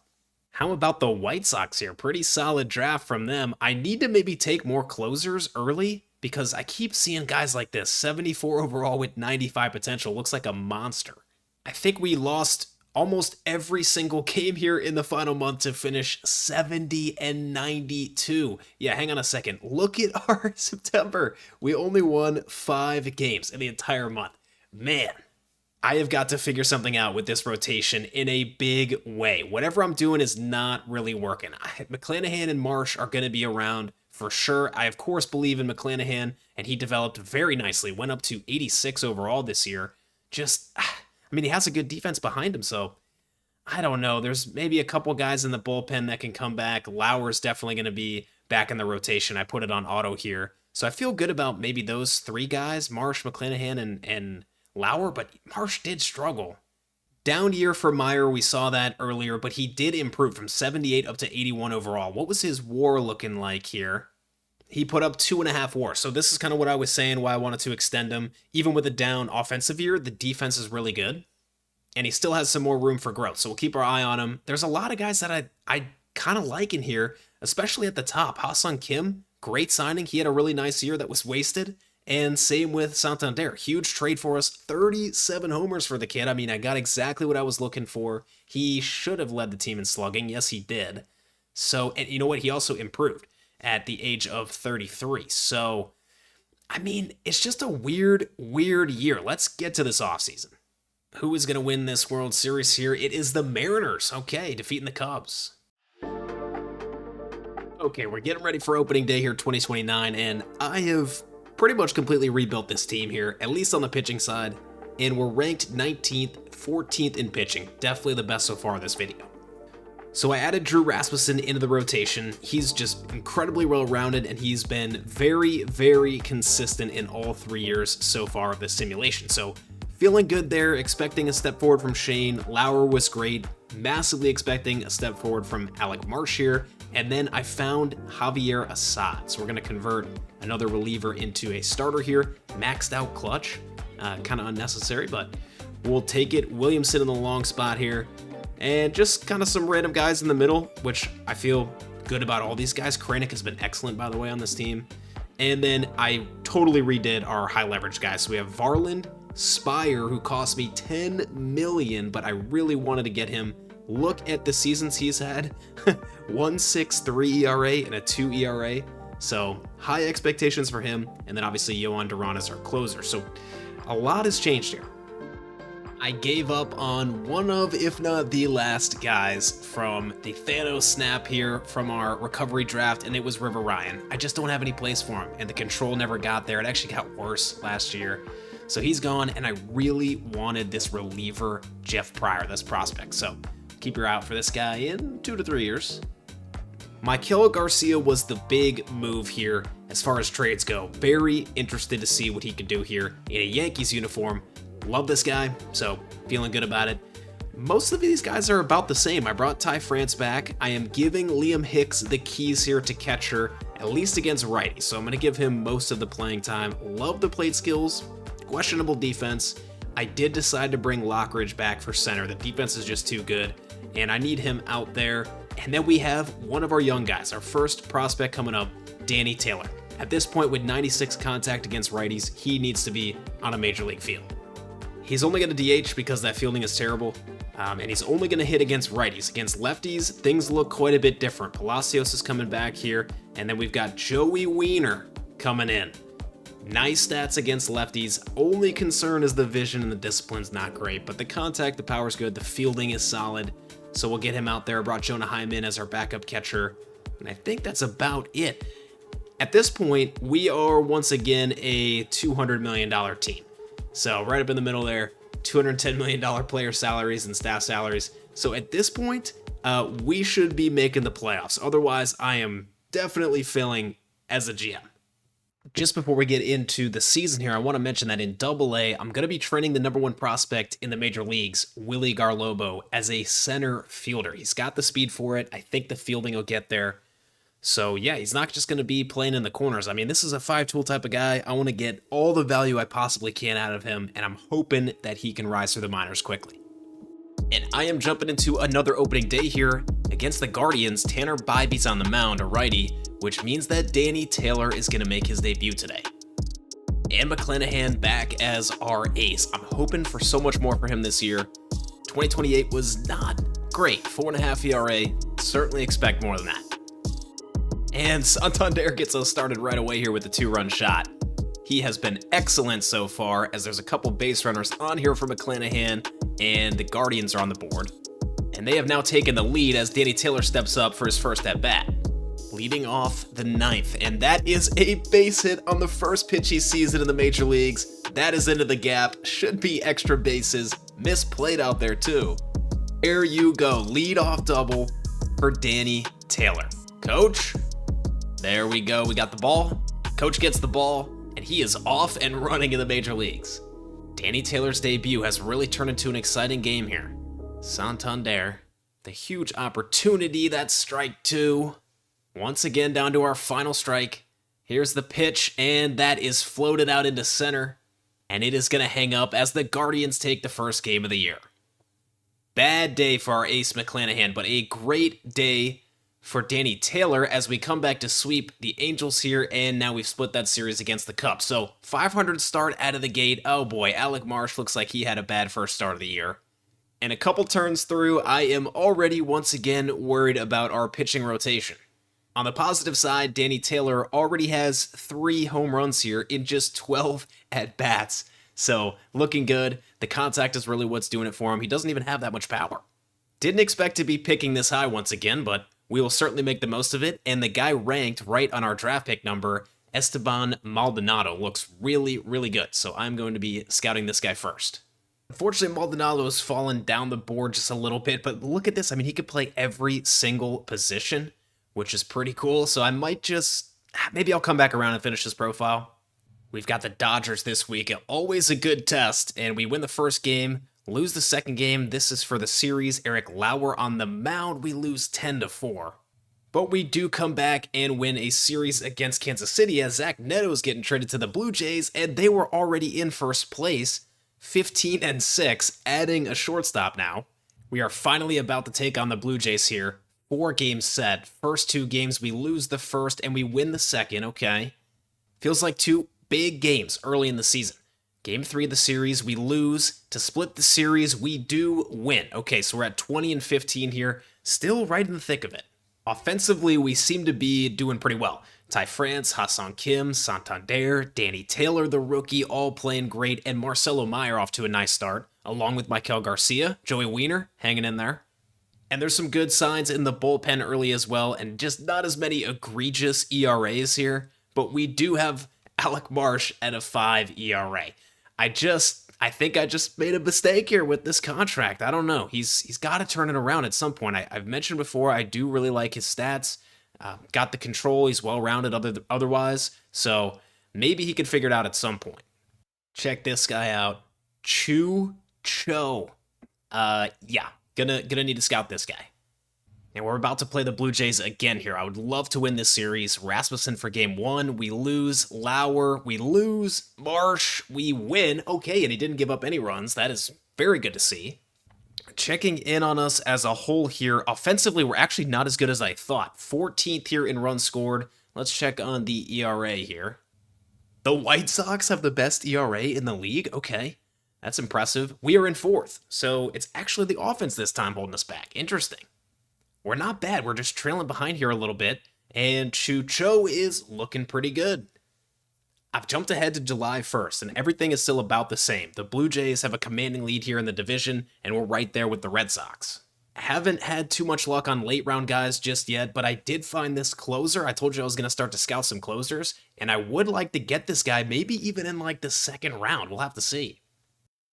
How about the White Sox here? Pretty solid draft from them. I need to maybe take more closers early because I keep seeing guys like this. 74 overall with 95 potential. Looks like a monster. I think we lost almost every single game here in the final month to finish 70 and 92. Yeah, hang on a second. Look at our September. We only won 5 games in the entire month. Man, I have got to figure something out with this rotation in a big way. Whatever I'm doing is not really working. McClanahan and Marsh are going to be around for sure. I, of course, believe in McClanahan, and he developed very nicely. Went up to 86 overall this year. I mean, he has a good defense behind him, so I don't know. There's maybe a couple guys in the bullpen that can come back. Lauer's definitely going to be back in the rotation. I put it on auto here. So I feel good about maybe those 3 guys, Marsh, McClanahan, and Lauer, but Marsh did struggle. Down year for Meyer, we saw that earlier, but he did improve from 78 up to 81 overall. What was his WAR looking like here? he put up 2.5 WAR. So this is kind of what I was saying, why I wanted to extend him. Even with a down offensive year, the defense is really good. And he still has some more room for growth. So we'll keep our eye on him. There's a lot of guys that I kind of like in here, especially at the top. Ha-Seong Kim, great signing. He had a really nice year that was wasted. And same with Santander. Huge trade for us. 37 homers for the kid. I mean, I got exactly what I was looking for. He should have led the team in slugging. Yes, he did. So, and you know what? He also improved at the age of 33. So, I mean, it's just a weird year. Let's get to this offseason. Who is going to win this World Series here? It is the Mariners. Okay, defeating the Cubs. Okay, we're getting ready for opening day here, 2029, and I have pretty much completely rebuilt this team here, at least on the pitching side, and we're ranked 19th, 14th in pitching. Definitely the best so far in this video. So I added Drew Rasmussen into the rotation. He's just incredibly well-rounded, and he's been very consistent in all 3 years so far of this simulation. So feeling good there, expecting a step forward from Shane. Lauer was great, massively expecting a step forward from Alec Marsh here. And then I found Javier Assad. So we're going to convert another reliever into a starter here. Maxed out clutch. Kind of unnecessary, but we'll take it. Williamson in the long spot here. And just kind of some random guys in the middle, which I feel good about all these guys. Kranick has been excellent, by the way, on this team. And then I totally redid our high leverage guys. So we have Varland, Spire, who cost me $10 million, but I really wanted to get him. Look at the seasons he's had. 1.63 ERA and a 2 ERA. So high expectations for him. And then obviously Yohan Duran is our closer. So a lot has changed here. I gave up on one of, if not the last guys from the Thanos snap here from our recovery draft, and it was River Ryan. I just don't have any place for him, and the control never got there. It actually got worse last year. So he's gone, and I really wanted this reliever, Jeff Pryor, this prospect. So keep your eye out for this guy in 2 to 3 years. Michael Garcia was the big move here as far as trades go. Very interested to see what he could do here in a Yankees uniform. Love this guy, so feeling good about it. Most of these guys are about the same. I brought Ty France back. I am giving Liam Hicks the keys here to catcher, at least against righty. So I'm going to give him most of the playing time. Love the plate skills, questionable defense. I did decide to bring Lockridge back for center. The defense is just too good, and I need him out there. And then we have one of our young guys, our first prospect coming up, Danny Taylor. At this point, with 96 contact against righties, he needs to be on a major league field. He's only going to DH because that fielding is terrible, and he's only going to hit against righties. Against lefties, things look quite a bit different. Palacios is coming back here, and then we've got Joey Wiener coming in. Nice stats against lefties. Only concern is the vision and the discipline's not great, but the contact, the power's good, the fielding is solid, so we'll get him out there. I brought Jonah Hyman as our backup catcher, and I think that's about it. At this point, we are once again a $200 million team. So right up in the middle there, $210 million player salaries and staff salaries. So at this point, we should be making the playoffs. Otherwise, I am definitely failing as a GM. Just before we get into the season here, I want to mention that in AA, I'm going to be training the #1 prospect in the major leagues, Willie Garlobo, as a center fielder. He's got the speed for it. I think the fielding will get there. So yeah, he's not just going to be playing in the corners. I mean, this is a 5-tool type of guy. I want to get all the value I possibly can out of him, and I'm hoping that he can rise through the minors quickly. And I am jumping into another opening day here against the Guardians. Tanner Bybee's on the mound, a righty, which means that Danny Taylor is going to make his debut today. And McClanahan back as our ace. I'm hoping for so much more for him this year. 2028 was not great. 4.5 ERA. Certainly expect more than that. And Santander gets us started right away here with the 2-run shot. He has been excellent so far, as there's a couple base runners on here for McClanahan, and the Guardians are on the board. And they have now taken the lead as Danny Taylor steps up for his first at-bat. Leading off the 9th, and that is a base hit on the first pitch he's season in the major leagues. That is into the gap, should be extra bases, misplayed out there too. There you go, lead-off double for Danny Taylor. Coach? There we go, we got the ball. Coach gets the ball, and he is off and running in the major leagues. Danny Taylor's debut has really turned into an exciting game here. Santander, the huge opportunity, that's strike 2. Once again down to our final strike. Here's the pitch, and that is floated out into center, and it is going to hang up as the Guardians take the first game of the year. Bad day for our ace McClanahan, but a great day for Danny Taylor as we come back to sweep the Angels here, and now we've split that series against the Cubs. So 500 start out of the gate. Oh boy, Alec Marsh looks like he had a bad first start of the year. And a couple turns through, I am already once again worried about our pitching rotation. On the positive side, Danny Taylor already has 3 home runs here in just 12 at-bats. So, looking good. The contact is really what's doing it for him. He doesn't even have that much power. Didn't expect to be picking this high once again, but we will certainly make the most of it. And the guy ranked right on our draft pick number, Esteban Maldonado, looks really, really good. So I'm going to be scouting this guy first. Unfortunately, Maldonado has fallen down the board just a little bit, but look at this. I mean, he could play every single position, which is pretty cool. So I might maybe I'll come back around and finish this profile. We've got the Dodgers this week. Always a good test, and we win the first game, lose the second game. This is for the series. Eric Lauer on the mound. We lose 10-4. But we do come back and win a series against Kansas City as Zach Neto's getting traded to the Blue Jays, and they were already in first place, 15-6, adding a shortstop now. We are finally about to take on the Blue Jays here. 4 games set. First 2 games, we lose the first, and we win the second. Okay. Feels like 2 big games early in the season. Game 3 of the series, we lose. To split the series, we do win. Okay, so we're at 20-15 here. Still right in the thick of it. Offensively, we seem to be doing pretty well. Ty France, Hassan Kim, Santander, Danny Taylor, the rookie, all playing great, and Marcelo Meyer off to a nice start, along with Michael Garcia, Joey Wiener hanging in there. And there's some good signs in the bullpen early as well, and just not as many egregious ERAs here, but we do have Alec Marsh at a 5 ERA. I think I just made a mistake here with this contract. I don't know. He's got to turn it around at some point. I've mentioned before, I do really like his stats. Got the control. He's well-rounded otherwise. So maybe he could figure it out at some point. Check this guy out. Chu Cho. Yeah, gonna need to scout this guy. And we're about to play the Blue Jays again here. I would love to win this series. Rasmussen for game 1. We lose. Lauer. We lose. Marsh. We win. Okay, and he didn't give up any runs. That is very good to see. Checking in on us as a whole here. Offensively, we're actually not as good as I thought. 14th here in runs scored. Let's check on the ERA here. The White Sox have the best ERA in the league? Okay, that's impressive. We are in 4th, so it's actually the offense this time holding us back. Interesting. We're not bad. We're just trailing behind here a little bit, and Chu Cho is looking pretty good. I've jumped ahead to July 1st, and everything is still about the same. The Blue Jays have a commanding lead here in the division, and we're right there with the Red Sox. Haven't had too much luck on late round guys just yet, but I did find this closer. I told you I was going to start to scout some closers, and I would like to get this guy maybe even in like the 2nd round. We'll have to see.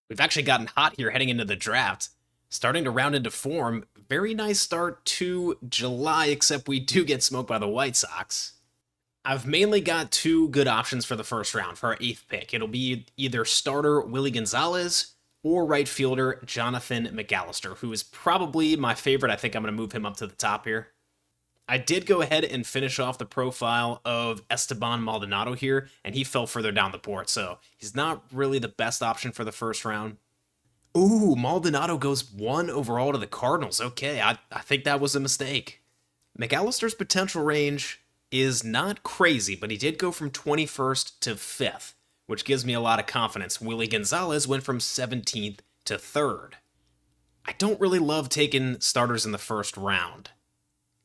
We've actually gotten hot here heading into the draft. Starting to round into form. Very nice start to July, except we do get smoked by the White Sox. I've mainly got 2 good options for the first round for our 8th pick. It'll be either starter Willie Gonzalez or right fielder Jonathan McAllister, who is probably my favorite. I think I'm going to move him up to the top here. I did go ahead and finish off the profile of Esteban Maldonado here, and he fell further down the board, so he's not really the best option for the first round. Ooh, Maldonado goes 1 overall to the Cardinals. Okay, I think that was a mistake. McAllister's potential range is not crazy, but he did go from 21st to 5th, which gives me a lot of confidence. Willie Gonzalez went from 17th to 3rd. I don't really love taking starters in the first round,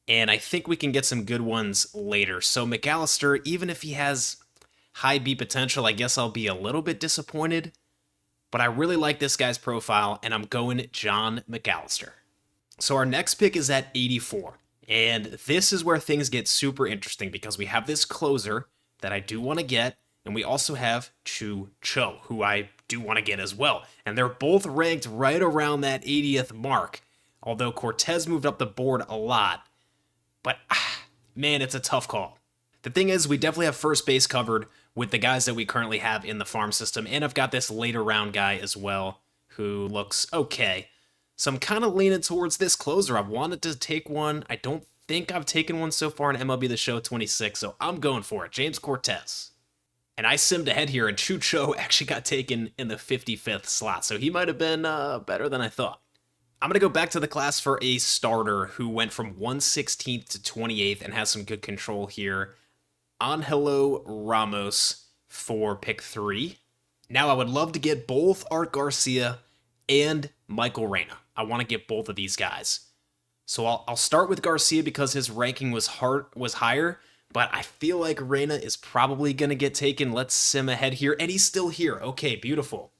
and I think we can get some good ones later. So McAllister, even if he has high B potential, I guess I'll be a little bit disappointed. But I really like this guy's profile, and I'm going John McAllister. So our next pick is at 84. And this is where things get super interesting because we have this closer that I do want to get, and we also have Chu Cho, who I do want to get as well. And they're both ranked right around that 80th mark, although Cortez moved up the board a lot. But, man, it's a tough call. The thing is, we definitely have first base covered with the guys that we currently have in the farm system, and I've got this later round guy as well who looks okay. So I'm kind of leaning towards this closer. I wanted to take one. I don't think I've taken one so far in MLB The Show 26, so I'm going for it. James Cortez. And I simmed ahead here, and Chucho actually got taken in the 55th slot, so he might have been better than I thought. I'm going to go back to the class for a starter who went from 116th to 28th and has some good control here. Angelo Ramos for pick 3. Now, I would love to get both Art Garcia and Michael Reyna. I want to get both of these guys. So I'll start with Garcia because his ranking was higher, but I feel like Reyna is probably going to get taken. Let's sim ahead here, and he's still here. Okay, beautiful.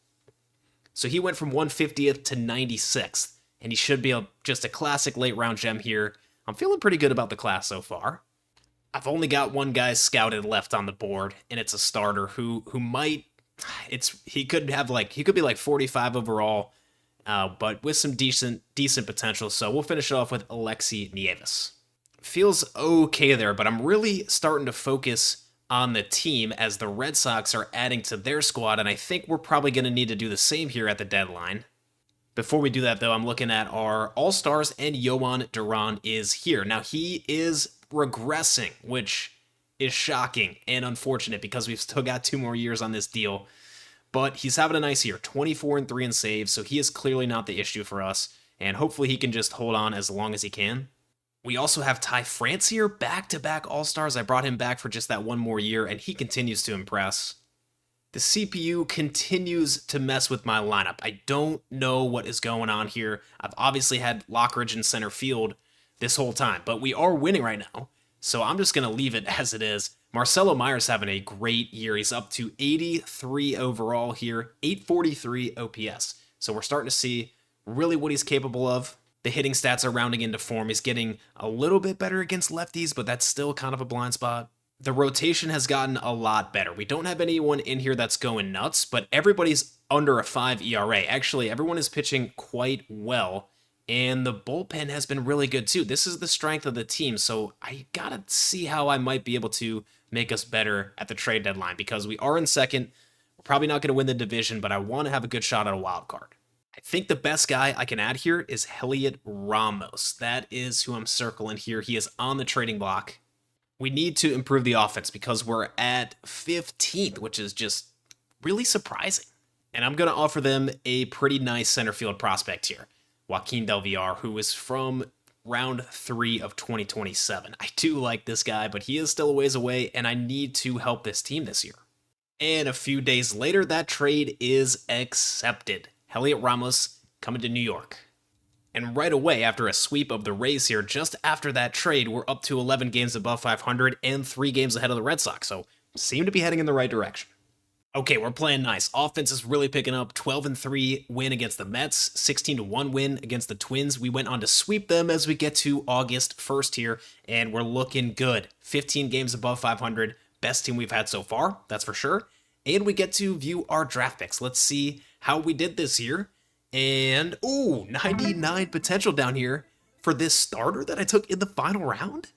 So he went from 150th to 96th, and he should be just a classic late round gem here. I'm feeling pretty good about the class so far. I've only got one guy scouted left on the board, and it's a starter who might, he could be like 45 overall, but with some decent potential. So we'll finish it off with Alexi Nieves. Feels okay there, but I'm really starting to focus on the team as the Red Sox are adding to their squad, and I think we're probably going to need to do the same here at the deadline. Before we do that, though, I'm looking at our All-Stars, and Yohan Duran is here. Now, he is regressing, which is shocking and unfortunate because we've still got 2 more years on this deal. But he's having a nice year, 24-3 in saves, so he is clearly not the issue for us, and hopefully he can just hold on as long as he can. We also have Ty France here, back-to-back All-Stars. I brought him back for just that 1 more year, and he continues to impress. The CPU continues to mess with my lineup. I don't know what is going on here. I've obviously had Lockridge in center field this whole time, but we are winning right now, so I'm just going to leave it as it is. Marcelo Meyer's having a great year. He's up to 83 overall here, 843 OPS. So we're starting to see really what he's capable of. The hitting stats are rounding into form. He's getting a little bit better against lefties, but that's still kind of a blind spot. The rotation has gotten a lot better. We don't have anyone in here that's going nuts, but everybody's under a 5 ERA. Actually, everyone is pitching quite well, and the bullpen has been really good too. This is the strength of the team, so I gotta see how I might be able to make us better at the trade deadline because we are in second. We're probably not going to win the division, but I want to have a good shot at a wild card. I think the best guy I can add here is Heliot Ramos. That is who I'm circling here. He is on the trading block. We need to improve the offense because we're at 15th, which is just really surprising. And I'm going to offer them a pretty nice center field prospect here, Joaquin Del Villar, who is from round 3 of 2027. I do like this guy, but he is still a ways away, and I need to help this team this year. And a few days later, that trade is accepted. Heliot Ramos coming to New York. And right away, after a sweep of the Rays here, just after that trade, we're up to 11 games above 500 and 3 games ahead of the Red Sox, so seem to be heading in the right direction. Okay, we're playing nice. Offense is really picking up. 12-3 win against the Mets. 16-1 win against the Twins. We went on to sweep them as we get to August 1st here, and we're looking good. 15 games above 500. Best team we've had so far, that's for sure. And we get to view our draft picks. Let's see how we did this year. And, 99 potential down here for this starter that I took in the final round.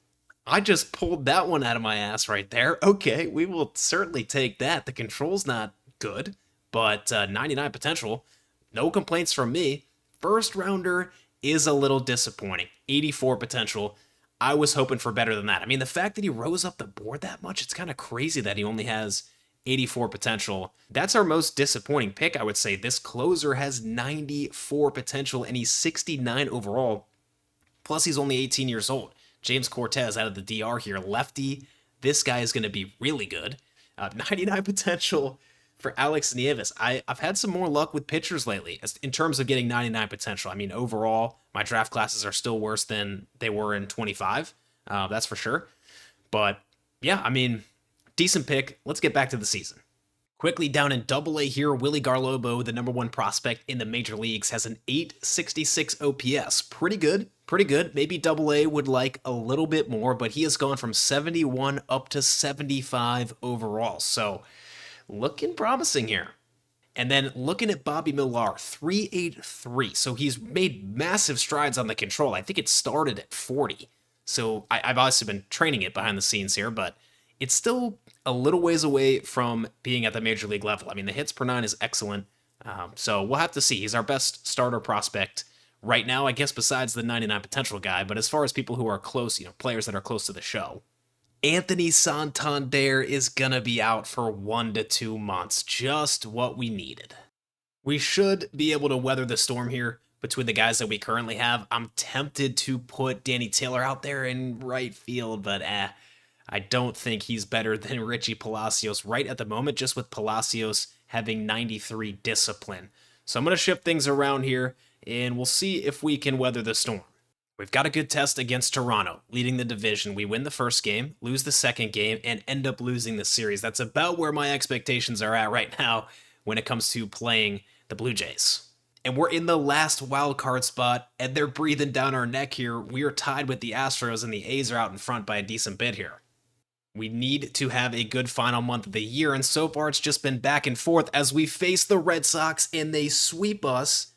I just pulled that one out of my ass right there. Okay, we will certainly take that. The control's not good, but 99 potential. No complaints from me. First rounder is a little disappointing. 84 potential. I was hoping for better than that. I mean, the fact that he rose up the board that much, it's kind of crazy that he only has 84 potential. That's our most disappointing pick, I would say. This closer has 94 potential, and he's 69 overall. Plus, he's only 18 years old. James Cortez out of the DR here, lefty. This guy is going to be really good. 99 potential for Alex Nieves. I've had some more luck with pitchers lately in terms of getting 99 potential. I mean, overall, my draft classes are still worse than they were in 25. That's for sure. But yeah, I mean, decent pick. Let's get back to the season. Quickly down in Double-A here, Willie Garlobo, the number 1 prospect in the major leagues, has an 866 OPS. Pretty good. Maybe Double-A would like a little bit more, but he has gone from 71 up to 75 overall. So looking promising here. And then looking at Bobby Millar, 383. So he's made massive strides on the control. I think it started at 40. So I've obviously been training it behind the scenes here, but it's still a little ways away from being at the major league level. I mean, the hits per 9 is excellent. So we'll have to see. He's our best starter prospect right now, I guess, besides the 99 potential guy, but as far as people who are close, players that are close to the show, Anthony Santander is gonna be out for 1 to 2 months, just what we needed. We should be able to weather the storm here between the guys that we currently have. I'm tempted to put Danny Taylor out there in right field, but I don't think he's better than Richie Palacios right at the moment, just with Palacios having 93 discipline. So I'm going to shift things around here, and we'll see if we can weather the storm. We've got a good test against Toronto, leading the division. We win the first game, lose the second game, and end up losing the series. That's about where my expectations are at right now when it comes to playing the Blue Jays. And we're in the last wild card spot, and they're breathing down our neck here. We are tied with the Astros, and the A's are out in front by a decent bit here. We need to have a good final month of the year, and so far it's just been back and forth as we face the Red Sox, and they sweep us.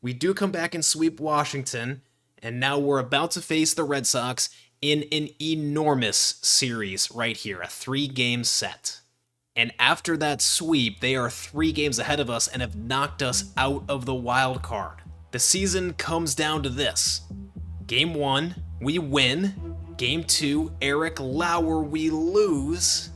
We do come back and sweep Washington, and now we're about to face the Red Sox in an enormous series right here, a 3-game set. And after that sweep, they are 3 games ahead of us and have knocked us out of the wild card. The season comes down to this. Game 1, we win. Game 2, Eric Lauer, we lose.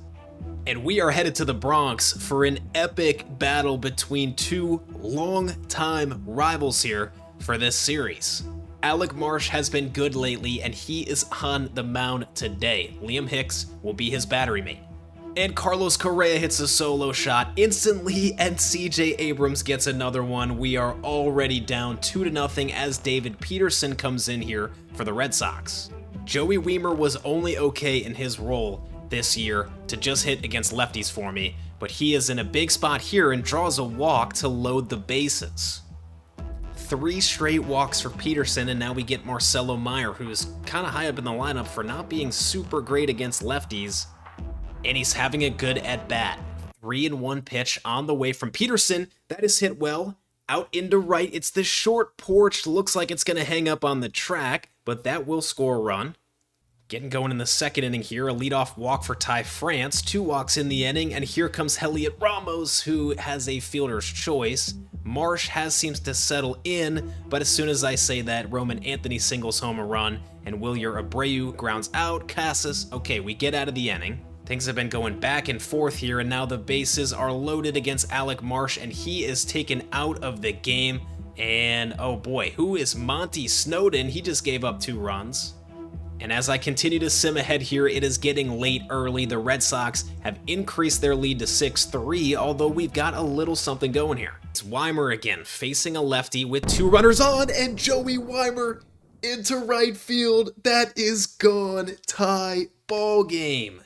And we are headed to the Bronx for an epic battle between 2 long-time rivals here for this series. Alec Marsh has been good lately, and he is on the mound today. Liam Hicks will be his battery mate. And Carlos Correa hits a solo shot instantly, and CJ Abrams gets another one. We are already down 2-0 as David Peterson comes in here for the Red Sox. Joey Wiemer was only okay in his role this year to just hit against lefties for me, but he is in a big spot here and draws a walk to load the bases. 3 straight walks for Peterson, and now we get Marcelo Meyer, who's kind of high up in the lineup for not being super great against lefties, and he's having a good at-bat. 3-1 pitch on the way from Peterson. That is hit well. Out into right, it's the short porch. Looks like it's going to hang up on the track, but that will score a run. Getting going in the second inning here, a leadoff walk for Ty France, 2 walks in the inning, and here comes Heliot Ramos, who has a fielder's choice. Marsh seems to settle in, but as soon as I say that, Roman Anthony singles home a run, and Wilyer Abreu grounds out. Casas, okay, we get out of the inning. Things have been going back and forth here, and now the bases are loaded against Alec Marsh, and he is taken out of the game. And oh boy, who is Monty Snowden? He just gave up 2 runs. And as I continue to sim ahead here, it is getting late early. The Red Sox have increased their lead to 6-3, although we've got a little something going here. It's Weimer again, facing a lefty with 2 runners on, and Joey Weimer into right field. That is gone. Tie ball game.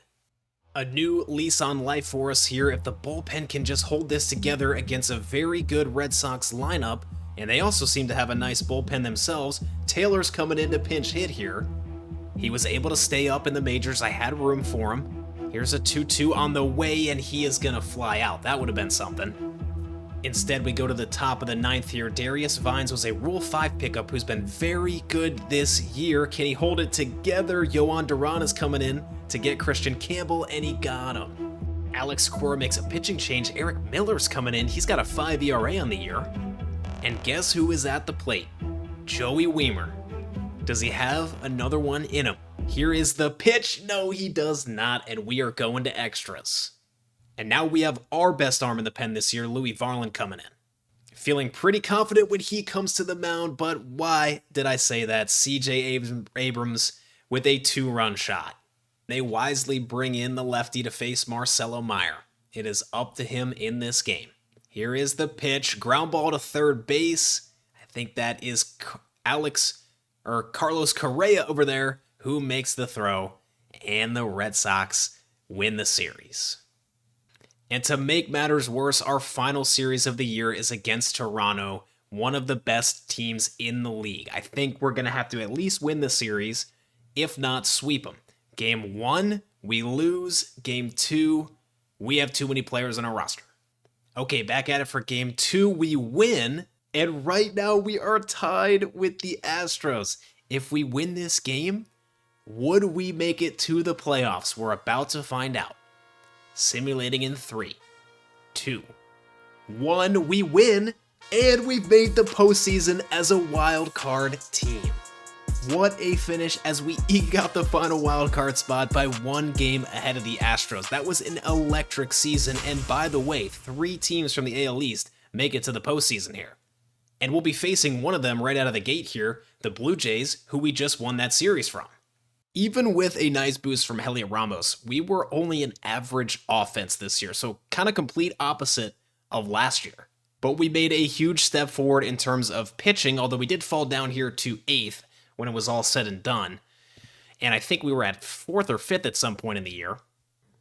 A new lease on life for us here if the bullpen can just hold this together against a very good Red Sox lineup, and they also seem to have a nice bullpen themselves. Taylor's coming in to pinch hit here. He was able to stay up in the majors. I had room for him. Here's a 2-2 on the way, and he is going to fly out. That would have been something. Instead, we go to the top of the 9th here. Darius Vines was a Rule 5 pickup who's been very good this year. Can he hold it together? Yohan Duran is coming in to get Christian Campbell, and he got him. Alex Cora makes a pitching change. Eric Miller's coming in. He's got a 5 ERA on the year. And guess who is at the plate? Joey Wiemer. Does he have another one in him? Here is the pitch. No, he does not, and we are going to extras. And now we have our best arm in the pen this year, Louis Varland, coming in. Feeling pretty confident when he comes to the mound, but why did I say that? CJ Abrams with a 2-run shot. They wisely bring in the lefty to face Marcelo Meyer. It is up to him in this game. Here is the pitch. Ground ball to third base. I think that is Carlos Correa over there who makes the throw, and the Red Sox win the series. And to make matters worse, our final series of the year is against Toronto, one of the best teams in the league. I think we're going to have to at least win the series, if not sweep them. Game 1, we lose. Game 2, we have too many players on our roster. Okay, back at it for Game 2, we win, and right now we are tied with the Astros. If we win this game, would we make it to the playoffs? We're about to find out. Simulating in 3, 2, 1, we win. And we've made the postseason as a wild card team. What a finish as we eke out the final wild card spot by 1 game ahead of the Astros. That was an electric season, and by the way, 3 teams from the AL East make it to the postseason here. And we'll be facing one of them right out of the gate here, the Blue Jays, who we just won that series from. Even with a nice boost from Heliot Ramos, we were only an average offense this year, so kind of complete opposite of last year. But we made a huge step forward in terms of pitching, although we did fall down here to 8th when it was all said and done. And I think we were at 4th or 5th at some point in the year.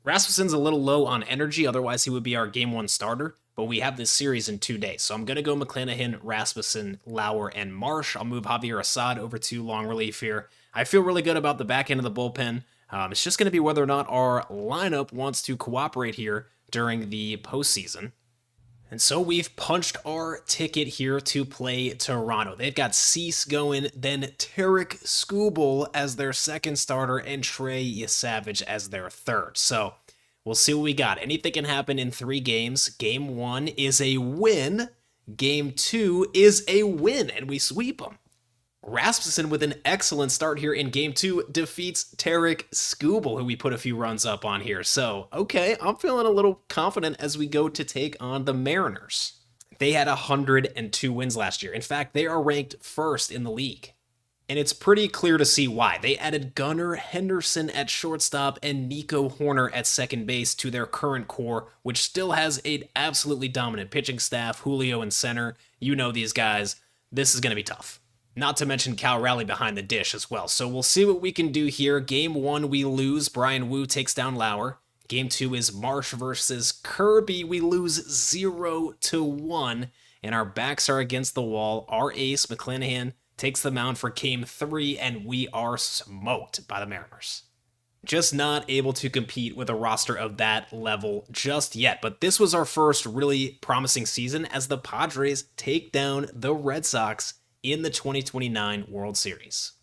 Rasmussen's a little low on energy, otherwise he would be our Game 1 starter, but we have this series in 2 days. So I'm going to go McClanahan, Rasmussen, Lauer, and Marsh. I'll move Javier Assad over to long relief here. I feel really good about the back end of the bullpen. It's just going to be whether or not our lineup wants to cooperate here during the postseason. And so we've punched our ticket here to play Toronto. They've got Cease going, then Tarek Skubal as their second starter, and Trey Savage as their third. So we'll see what we got. Anything can happen in 3 games. Game 1 is a win. Game 2 is a win, and we sweep them. Rasmussen, with an excellent start here in Game 2, defeats Tarek Skubal, who we put a few runs up on here. So, okay, I'm feeling a little confident as we go to take on the Mariners. They had 102 wins last year. In fact, they are ranked 1st in the league. And it's pretty clear to see why. They added Gunnar Henderson at shortstop and Nico Horner at second base to their current core, which still has an absolutely dominant pitching staff, Julio in center. You know these guys. This is going to be tough. Not to mention Cal Raleigh behind the dish as well. So we'll see what we can do here. Game 1, we lose. Brian Wu takes down Lauer. Game 2 is Marsh versus Kirby. We lose 0-1. And our backs are against the wall. Our ace, McClanahan, takes the mound for Game 3. And we are smoked by the Mariners. Just not able to compete with a roster of that level just yet. But this was our first really promising season as the Padres take down the Red Sox in the 2029 World Series.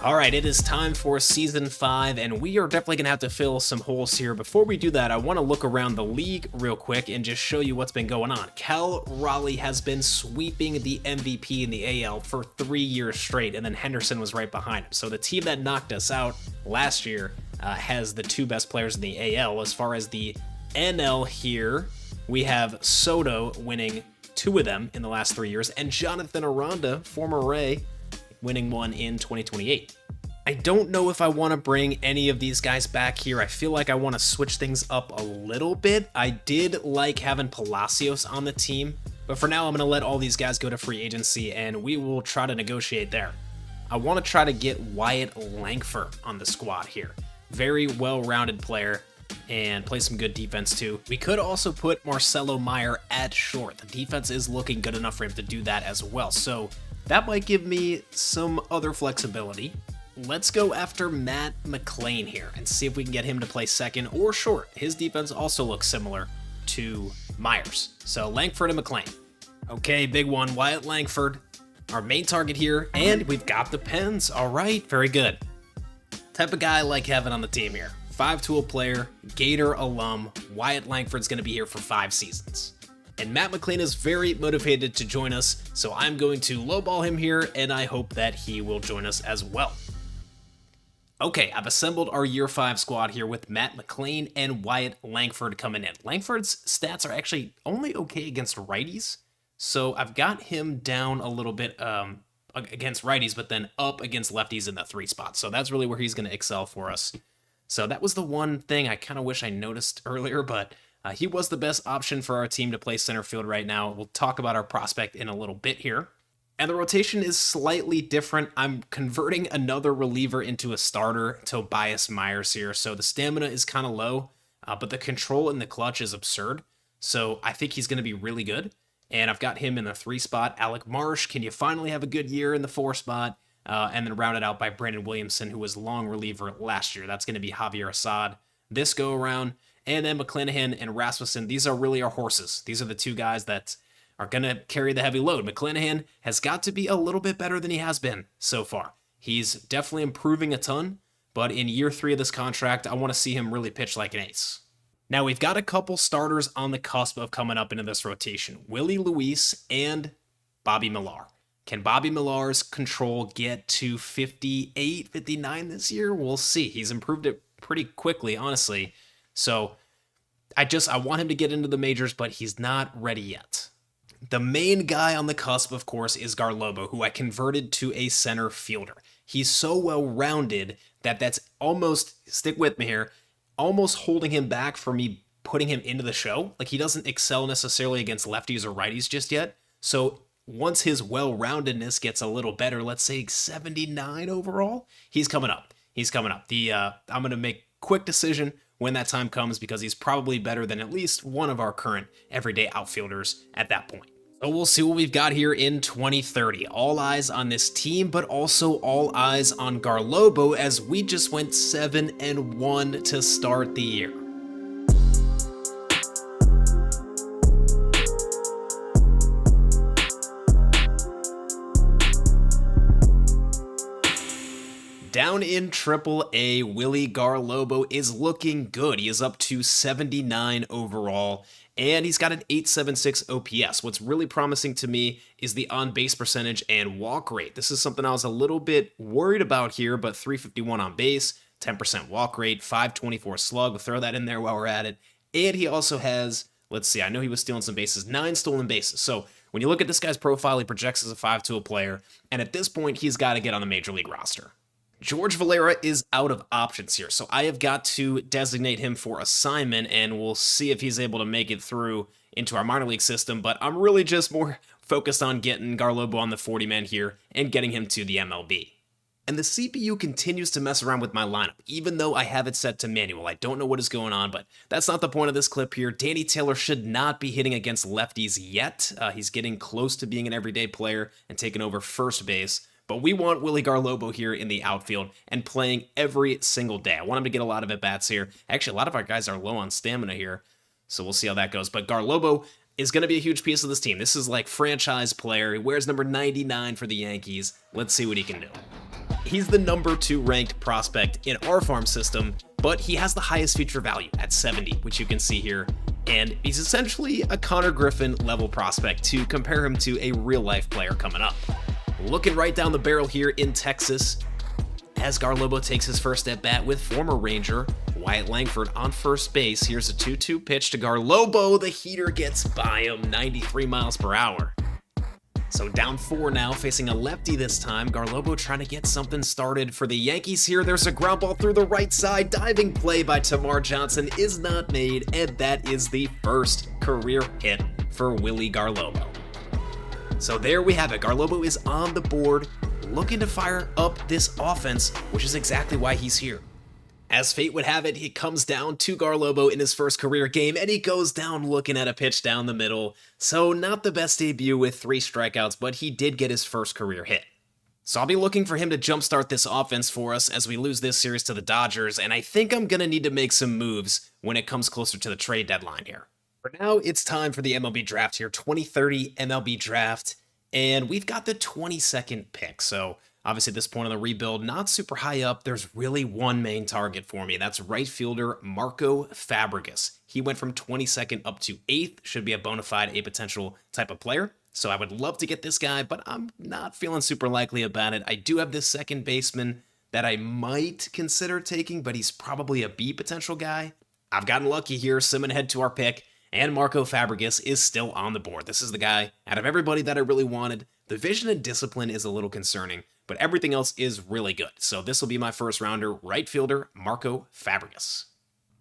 All right, it is time for Season 5, and we are definitely going to have to fill some holes here. Before we do that, I want to look around the league real quick and just show you what's been going on. Cal Raleigh has been sweeping the MVP in the AL for 3 years straight, and then Henderson was right behind him. So the team that knocked us out last year has the 2 best players in the AL. As far as the NL here, we have Soto winning 2 of them in the last 3 years, and Jonathan Aranda, former Ray, winning 1 in 2028. I don't know if I want to bring any of these guys back here. I feel like I want to switch things up a little bit. I did like having Palacios on the team, but for now I'm going to let all these guys go to free agency, and we will try to negotiate there. I want to try to get Wyatt Langford on the squad here. Very well-rounded player, and play some good defense too. We could also put Marcelo Meyer at short. The defense is looking good enough for him to do that as well, so that might give me some other flexibility. Let's go after Matt McLain here and see if we can get him to play second or short. His defense also looks similar to Myers. So Langford and McLain. Okay, big one, Wyatt Langford, our main target here, and we've got the Pens. All right, very good. Type of guy I like having on the team here. 5-tool player, Gator alum. Wyatt Langford's going to be here for 5 seasons. And Matt McLain is very motivated to join us, so I'm going to lowball him here, and I hope that he will join us as well. Okay, I've assembled our Year 5 squad here with Matt McLain and Wyatt Langford coming in. Langford's stats are actually only okay against righties, so I've got him down a little bit against righties, but then up against lefties in the 3 spot. So that's really where he's going to excel for us. So that was the one thing I kind of wish I noticed earlier, but he was the best option for our team to play center field right now. We'll talk about our prospect in a little bit here. And the rotation is slightly different. I'm converting another reliever into a starter, Tobias Myers here. So the stamina is kind of low, but the control in the clutch is absurd. So I think he's going to be really good. And I've got him in the 3 spot. Alec Marsh, can you finally have a good year in the 4 spot? And then rounded out by Brandon Williamson, who was long reliever last year. That's going to be Javier Assad this go around. And then McClanahan and Rasmussen, these are really our horses. These are the 2 guys that are going to carry the heavy load. McClanahan has got to be a little bit better than he has been so far. He's definitely improving a ton, but in year 3 of this contract, I want to see him really pitch like an ace. Now we've got a couple starters on the cusp of coming up into this rotation. Willie Luis and Bobby Millar. Can Bobby Millar's control get to 58, 59 this year? We'll see. He's improved it pretty quickly, honestly. So I want him to get into the majors, but he's not ready yet. The main guy on the cusp, of course, is Garlobo, who I converted to a center fielder. He's so well-rounded that that's almost, stick with me here, almost holding him back for me putting him into the show. Like, he doesn't excel necessarily against lefties or righties just yet. So once his well-roundedness gets a little better, let's say 79 overall, he's coming up. He's coming up. I'm going to make a quick decision when that time comes because he's probably better than at least one of our current everyday outfielders at that point. So we'll see what we've got here in 2030. All eyes on this team, but also all eyes on Garlobo as we just went 7-1 to start the year. Down in Triple-A, Willie Garlobo is looking good. He is up to 79 overall, and he's got an 876 OPS. What's really promising to me is the on-base percentage and walk rate. This is something I was a little bit worried about here, but 351 on base, 10% walk rate, 524 slug. We'll throw that in there while we're at it. And he also has, let's see, I know he was stealing some bases, 9 stolen bases. So when you look at this guy's profile, he projects as a 5-tool player, and at this point, he's got to get on the major league roster. George Valera is out of options here, so I have got to designate him for assignment, and we'll see if he's able to make it through into our minor league system, but I'm really just more focused on getting Garlobo on the 40-man here and getting him to the MLB. And the CPU continues to mess around with my lineup, even though I have it set to manual. I don't know what is going on, but that's not the point of this clip here. Danny Taylor should not be hitting against lefties yet. He's getting close to being an everyday player and taking over first base. But we want Willie Garlobo here in the outfield and playing every single day. I want him to get a lot of at-bats here. Actually, a lot of our guys are low on stamina here, so we'll see how that goes. But Garlobo is going to be a huge piece of this team. This is like franchise player. He wears number 99 for the Yankees. Let's see what he can do. He's the number 2 ranked prospect in our farm system, but he has the highest future value at 70, which you can see here. And he's essentially a Connor Griffin level prospect to compare him to a real-life player coming up. Looking right down the barrel here in Texas as Garlobo takes his first at-bat with former Ranger Wyatt Langford on first base. Here's a 2-2 pitch to Garlobo. The heater gets by him, 93 miles per hour. So down 4 now, facing a lefty this time. Garlobo trying to get something started for the Yankees here. There's a ground ball through the right side. Diving play by Tamar Johnson is not made, and that is the first career hit for Willie Garlobo. So there we have it. Garlobo is on the board, looking to fire up this offense, which is exactly why he's here. As fate would have it, he comes down to Garlobo in his first career game, and he goes down looking at a pitch down the middle. So not the best debut with 3 strikeouts, but he did get his first career hit. So I'll be looking for him to jumpstart this offense for us as we lose this series to the Dodgers, and I think I'm going to need to make some moves when it comes closer to the trade deadline here. For now, it's time for the MLB draft here, 2030 MLB draft, and we've got the 22nd pick. So obviously at this point in the rebuild, not super high up. There's really one main target for me. That's right fielder Marco Fabregas. He went from 22nd up to 8th, should be a bona fide, a potential type of player. So I would love to get this guy, but I'm not feeling super likely about it. I do have this second baseman that I might consider taking, but he's probably a B potential guy. I've gotten lucky here, simming ahead to our pick, and Marco Fabregas is still on the board. This is the guy out of everybody that I really wanted. The vision and discipline is a little concerning, but everything else is really good. So this will be my first rounder, right fielder Marco Fabregas.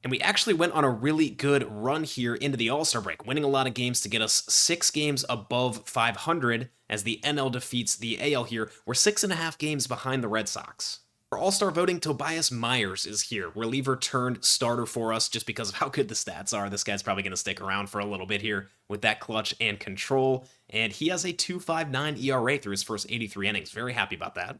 And we actually went on a really good run here into the All-Star break, winning a lot of games to get us 6 games above 500 as the NL defeats the AL here. We're 6.5 games behind the Red Sox. For All-Star voting, Tobias Myers is here, reliever turned starter for us just because of how good the stats are. This guy's probably going to stick around for a little bit here with that clutch and control, and he has a 2.59 ERA through his first 83 innings. Very happy about that.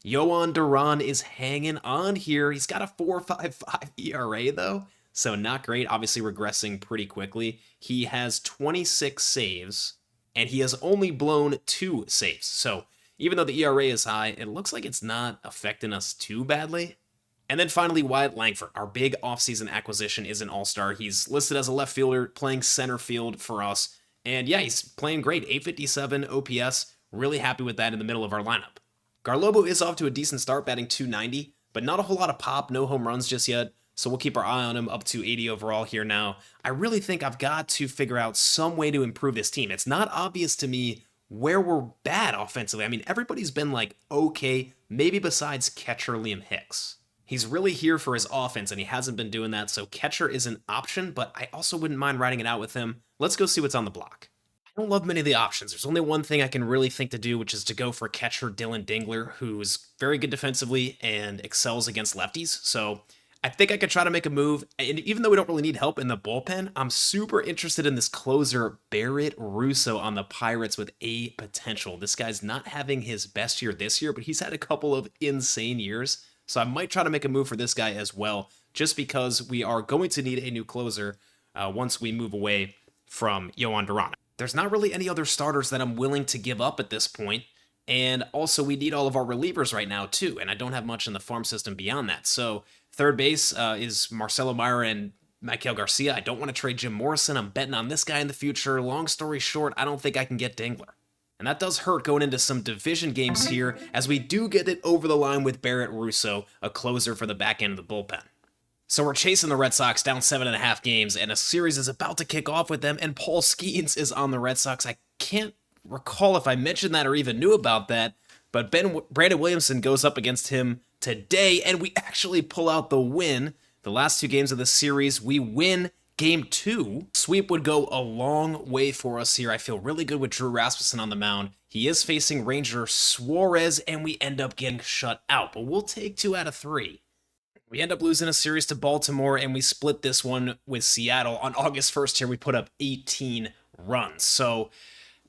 Yohan Duran is hanging on here. He's got a 4.55 ERA though, so not great. Obviously regressing pretty quickly. He has 26 saves, and he has only blown 2 saves. So even though the ERA is high, it looks like it's not affecting us too badly. And then finally, Wyatt Langford, our big offseason acquisition, is an all-star. He's listed as a left fielder, playing center field for us. And yeah, he's playing great. 857 OPS. Really happy with that in the middle of our lineup. Garlobo is off to a decent start, batting 290, but not a whole lot of pop, no home runs just yet. So we'll keep our eye on him, up to 80 overall here now. I really think I've got to figure out some way to improve this team. It's not obvious to me where we're bad offensively. I mean, everybody's been like, okay, maybe besides catcher Liam Hicks. He's really here for his offense, and he hasn't been doing that, so catcher is an option, but I also wouldn't mind riding it out with him. Let's go see what's on the block. I don't love many of the options. There's only one thing I can really think to do, which is to go for catcher Dylan Dingler, who's very good defensively and excels against lefties, so I think I could try to make a move, and even though we don't really need help in the bullpen, I'm super interested in this closer, Barrett Russo on the Pirates with a potential. This guy's not having his best year this year, but he's had a couple of insane years, so I might try to make a move for this guy as well, just because we are going to need a new closer once we move away from Yohan Duran. There's not really any other starters that I'm willing to give up at this point, and also we need all of our relievers right now too, and I don't have much in the farm system beyond that, so third base is Marcelo Meyer and Michael Garcia. I don't want to trade Jim Morrison. I'm betting on this guy in the future. Long story short, I don't think I can get Dingler. And that does hurt going into some division games here, as we do get it over the line with Barrett Russo, a closer for the back end of the bullpen. So we're chasing the Red Sox down 7.5 games, and a series is about to kick off with them, and Paul Skeens is on the Red Sox. I can't recall if I mentioned that or even knew about that, but Brandon Williamson goes up against him today, and we actually pull out the win. The last two games of the series, we win Game 2. Sweep would go a long way for us here. I feel really good with Drew Rasmussen on the mound. He is facing Ranger Suarez, and we end up getting shut out, but we'll take 2 out of 3. We end up losing a series to Baltimore, and we split this one with Seattle. On August 1st here, we put up 18 runs. So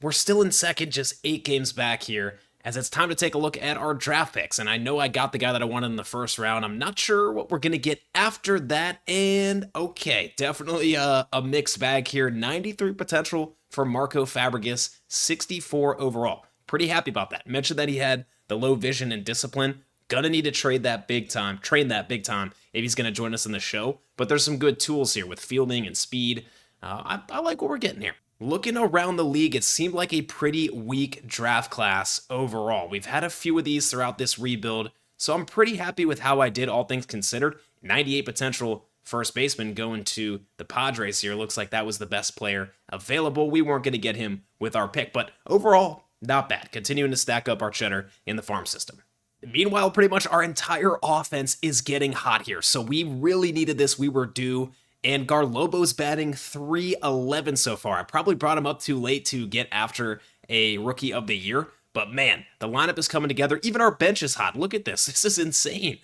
we're still in second, just 8 games back here, as it's time to take a look at our draft picks. And I know I got the guy that I wanted in the first round. I'm not sure what we're going to get after that. And okay, definitely a mixed bag here. 93 potential for Marco Fabregas, 64 overall. Pretty happy about that. Mentioned that he had the low vision and discipline. Gonna need to train that big time if he's gonna join us in the show. But there's some good tools here with fielding and speed. I like what we're getting here. Looking around the league, it seemed like a pretty weak draft class overall. We've had a few of these throughout this rebuild, so I'm pretty happy with how I did, all things considered. 98 potential first baseman going to the Padres here. Looks like that was the best player available. We weren't going to get him with our pick, but overall, not bad. Continuing to stack up our cheddar in the farm system. Meanwhile, pretty much our entire offense is getting hot here, so we really needed this. We were due. And Garlobo's batting .311 so far. I probably brought him up too late to get after a Rookie of the Year, but man, the lineup is coming together. Even our bench is hot. Look at this. This is insane.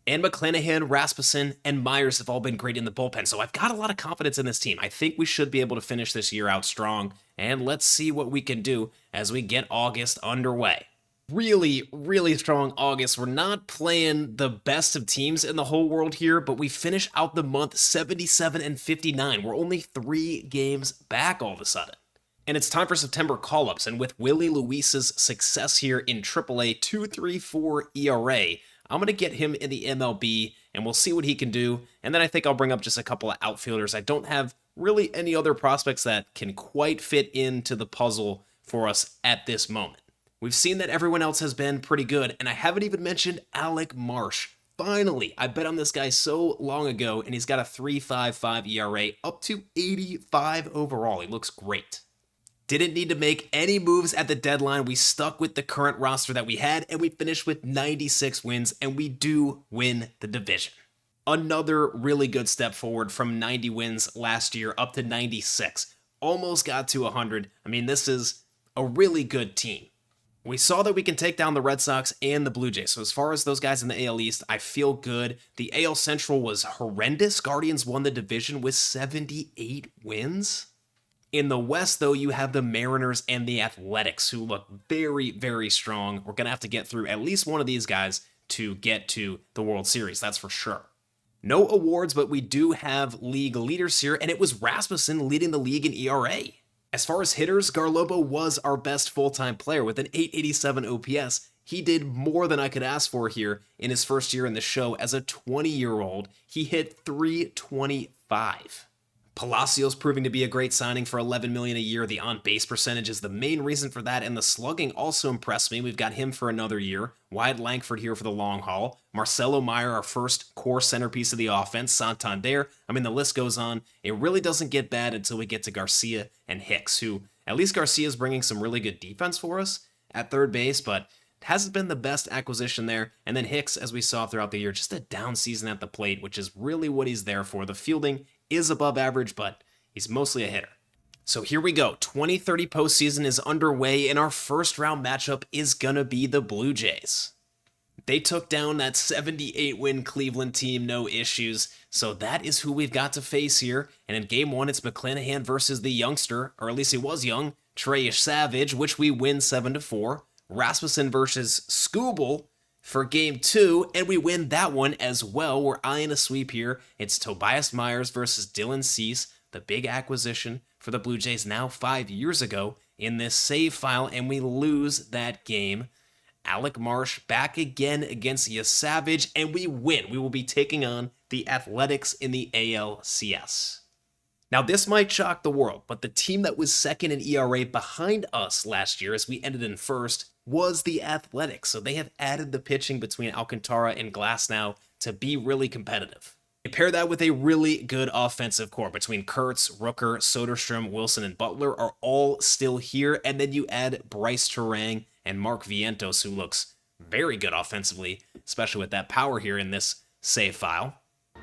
And McClanahan, Rasmussen, and Myers have all been great in the bullpen, so I've got a lot of confidence in this team. I think we should be able to finish this year out strong, and let's see what we can do as we get August underway. Really, really strong August. We're not playing the best of teams in the whole world here, but we finish out the month 77-59. We're only 3 games back all of a sudden. And it's time for September call-ups, and with Willie Luis's success here in AAA, 2.34 ERA, I'm going to get him in the MLB, and we'll see what he can do. And then I think I'll bring up just a couple of outfielders. I don't have really any other prospects that can quite fit into the puzzle for us at this moment. We've seen that everyone else has been pretty good, and I haven't even mentioned Alec Marsh. Finally, I bet on this guy so long ago, and he's got a 3.55 ERA, up to 85 overall. He looks great. Didn't need to make any moves at the deadline. We stuck with the current roster that we had, and we finished with 96 wins, and we do win the division. Another really good step forward from 90 wins last year up to 96. Almost got to 100. I mean, this is a really good team. We saw that we can take down the Red Sox and the Blue Jays. So as far as those guys in the AL East, I feel good. The AL Central was horrendous. Guardians won the division with 78 wins. In the West, though, you have the Mariners and the Athletics, who look very, very strong. We're going to have to get through at least one of these guys to get to the World Series, that's for sure. No awards, but we do have league leaders here, and it was Rasmussen leading the league in ERA. As far as hitters, Garlobo was our best full-time player with an .887 OPS He did more than I could ask for here in his first year in the show. As a 20-year-old, he hit 325. Palacios proving to be a great signing for $11 million a year. The on-base percentage is the main reason for that, and the slugging also impressed me. We've got him for another year. Wyatt Langford here for the long haul. Marcelo Meyer, our first core centerpiece of the offense. Santander. I mean, the list goes on. It really doesn't get bad until we get to Garcia and Hicks, who at least Garcia is bringing some really good defense for us at third base, but hasn't been the best acquisition there. And then Hicks, as we saw throughout the year, just a down season at the plate, which is really what he's there for. The fielding is above average, but he's mostly a hitter. So here we go. 2030 postseason is underway, and our first round matchup is going to be the Blue Jays. They took down that 78-win Cleveland team, no issues. So that is who we've got to face here. And in game one, it's McClanahan versus the youngster, or at least he was young, Trey Savage, which we win 7-4. Rasmussen versus Skubal for game two, and we win that one as well. We're eyeing a sweep here. It's Tobias Myers versus Dylan Cease, the big acquisition for the Blue Jays now 5 years ago in this save file, and we lose that game. Alec Marsh back again against Savage, and we win. We will be taking on the Athletics in the ALCS. Now, this might shock the world, but the team that was second in ERA behind us last year, as we ended in first, was the Athletics. So they have added the pitching between Alcantara and Glasnow to be really competitive. You pair that with a really good offensive core between Kurtz, Rooker, Soderstrom, Wilson, and Butler are all still here. And then you add Bryce Terang and Mark Vientos, who looks very good offensively, especially with that power here in this save file.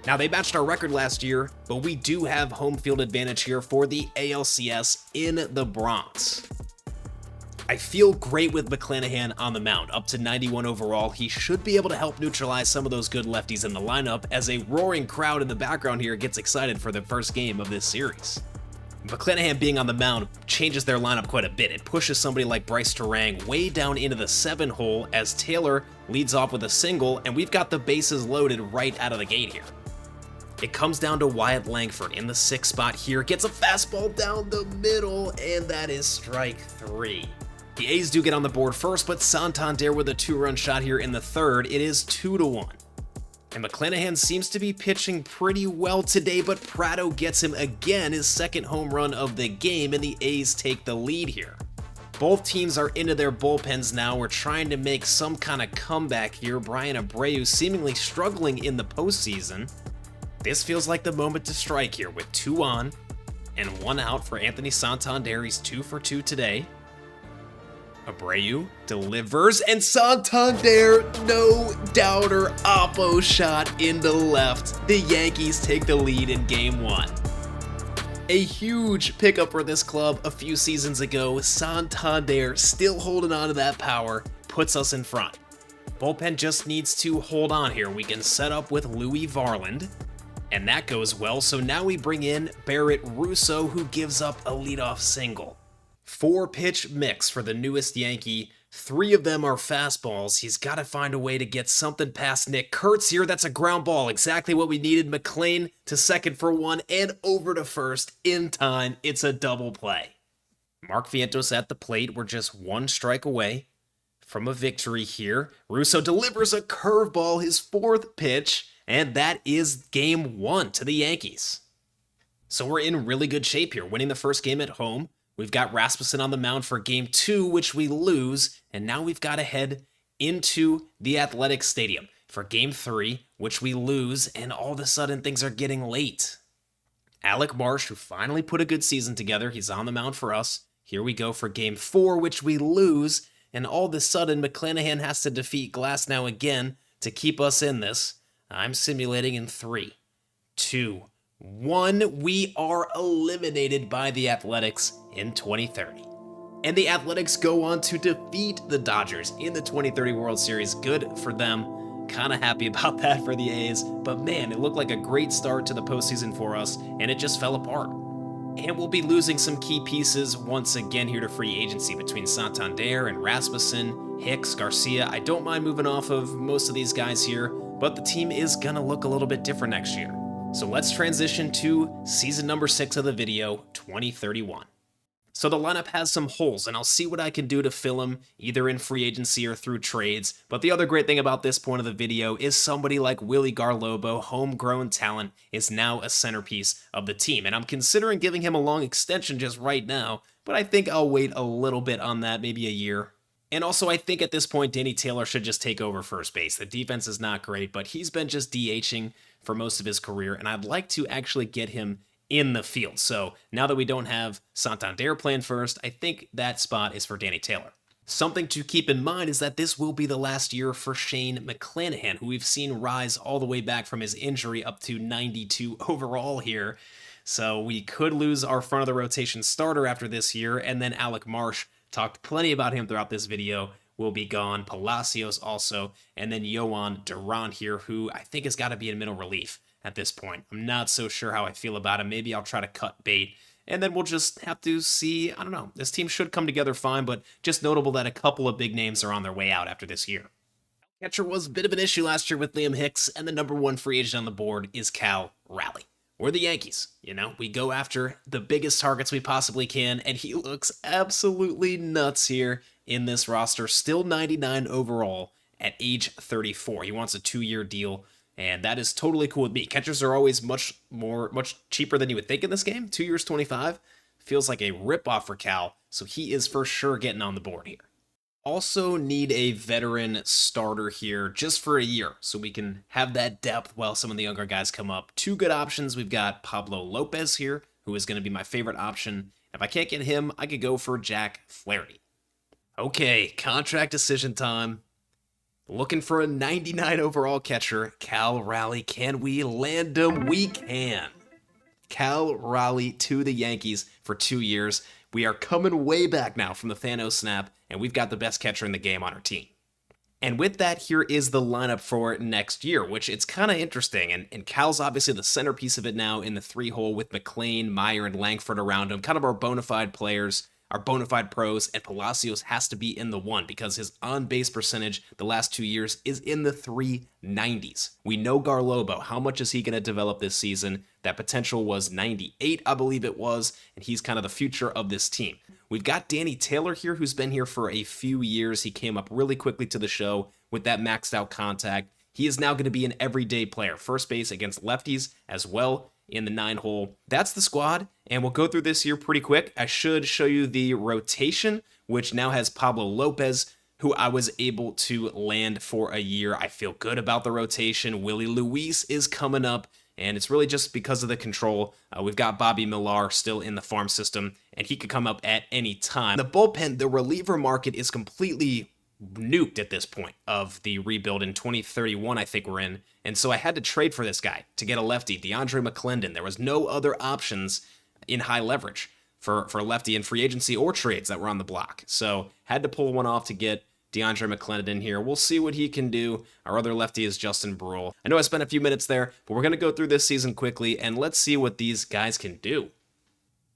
Now, they matched our record last year, but we do have home field advantage here for the ALCS in the Bronx. I feel great with McClanahan on the mound, up to 91 overall. He should be able to help neutralize some of those good lefties in the lineup as a roaring crowd in the background here gets excited for the first game of this series. McClanahan being on the mound changes their lineup quite a bit. It pushes somebody like Bryce Terang way down into the 7 hole as Taylor leads off with a single, and we've got the bases loaded right out of the gate here. It comes down to Wyatt Langford in the 6th spot here, gets a fastball down the middle, and that is strike 3. The A's do get on the board first, but Santander with a 2-run shot here in the 3rd. It is 2-1. And McClanahan seems to be pitching pretty well today, but Prado gets him again, his 2nd home run of the game, and the A's take the lead here. Both teams are into their bullpens now. We're trying to make some kind of comeback here. Brian Abreu seemingly struggling in the postseason. This feels like the moment to strike here with 2 on and 1 out for Anthony Santander. He's 2 for 2 today. Abreu delivers, and Santander, no doubter, oppo shot into left. The Yankees take the lead in game 1. A huge pickup for this club a few seasons ago. Santander still holding on to that power, puts us in front. Bullpen just needs to hold on here. We can set up with Louis Varland, and that goes well. So now we bring in Barrett Russo, who gives up a leadoff single. 4-pitch mix for the newest Yankee. 3 of them are fastballs. He's got to find a way to get something past Nick Kurtz here. That's a ground ball. Exactly what we needed. McLean to second for 1 and over to first in time. It's a double play. Mark Vientos at the plate. We're just 1 strike away from a victory here. Russo delivers a curveball, his 4th pitch, and that is game 1 to the Yankees. So we're in really good shape here, winning the first game at home. We've got Rasmussen on the mound for game 2, which we lose, and now we've got to head into the Athletics Stadium for game 3, which we lose, and all of a sudden things are getting late. Alec Marsh, who finally put a good season together, he's on the mound for us. Here we go for game 4, which we lose, and all of a sudden McClanahan has to defeat Glasnow again to keep us in this. I'm simulating in 3, 2, 1. We are eliminated by the Athletics in 2030. And the Athletics go on to defeat the Dodgers in the 2030 World Series. Good for them. Kind of happy about that for the A's. But man, it looked like a great start to the postseason for us, and it just fell apart. And we'll be losing some key pieces once again here to free agency between Santander and Rasmussen, Hicks, Garcia. I don't mind moving off of most of these guys here, but the team is going to look a little bit different next year. So let's transition to season number 6 of the video, 2031. So the lineup has some holes, and I'll see what I can do to fill them, either in free agency or through trades. But the other great thing about this point of the video is somebody like Willie Garlobo, homegrown talent, is now a centerpiece of the team. And I'm considering giving him a long extension just right now, but I think I'll wait a little bit on that, maybe a year. And also, I think at this point, Danny Taylor should just take over first base. The defense is not great, but he's been just DHing for most of his career, and I'd like to actually get him in the field. So now that we don't have Santander playing first, I think that spot is for Danny Taylor. Something to keep in mind is that this will be the last year for Shane McClanahan, who we've seen rise all the way back from his injury up to 92 overall here. So we could lose our front of the rotation starter after this year, and then Alec Marsh, talked plenty about him throughout this video, will be gone. Palacios also, and then Yohan Duran here, who I think has got to be in middle relief at this point. I'm not so sure how I feel about him. Maybe I'll try to cut bait, and then we'll just have to see. I don't know. This team should come together fine, but just notable that a couple of big names are on their way out after this year. Catcher was a bit of an issue last year with Liam Hicks, and the number one free agent on the board is Cal Raleigh. We're the Yankees, we go after the biggest targets we possibly can, and he looks absolutely nuts here in this roster. Still 99 overall at age 34. He wants a 2-year deal, and that is totally cool with me. Catchers are always much cheaper than you would think in this game. 2 years, 25. Feels like a ripoff for Cal, so he is for sure getting on the board here. Also need a veteran starter here just for a year so we can have that depth while some of the younger guys come up. Two good options. We've got Pablo Lopez here, who is going to be my favorite option. If I can't get him, I could go for Jack Flaherty. Okay, contract decision time. Looking for a 99 overall catcher, Cal Raleigh. Can we land him? We can. Cal Raleigh to the Yankees for 2 years. We are coming way back now from the Thanos snap, and we've got the best catcher in the game on our team. And with that, here is the lineup for next year, which it's kind of interesting. And Cal's obviously the centerpiece of it now in the 3-hole with McLean, Meyer, and Langford around him, kind of our bona fide players, our bona fide pros, and Palacios has to be in the 1 because his on-base percentage the last 2 years is in the 390s. We know Garlobo. How much is he going to develop this season? That potential was 98, I believe it was, and he's kind of the future of this team. We've got Danny Taylor here, who's been here for a few years. He came up really quickly to the show with that maxed out contact. He is now going to be an everyday player, first base against lefties as well in the 9-hole. That's the squad, and we'll go through this here pretty quick. I should show you the rotation, which now has Pablo Lopez, who I was able to land for a year. I feel good about the rotation. Willie Luis is coming up, and it's really just because of the control. We've got Bobby Millar still in the farm system, and he could come up at any time. The bullpen, the reliever market is completely nuked at this point of the rebuild in 2031, I think we're in. And so I had to trade for this guy to get a lefty, DeAndre McClendon. There was no other options in high leverage for lefty in free agency or trades that were on the block. So had to pull one off to get DeAndre McClendon in here. We'll see what he can do. Our other lefty is Justin Brule. I know I spent a few minutes there, but we're going to go through this season quickly, and let's see what these guys can do.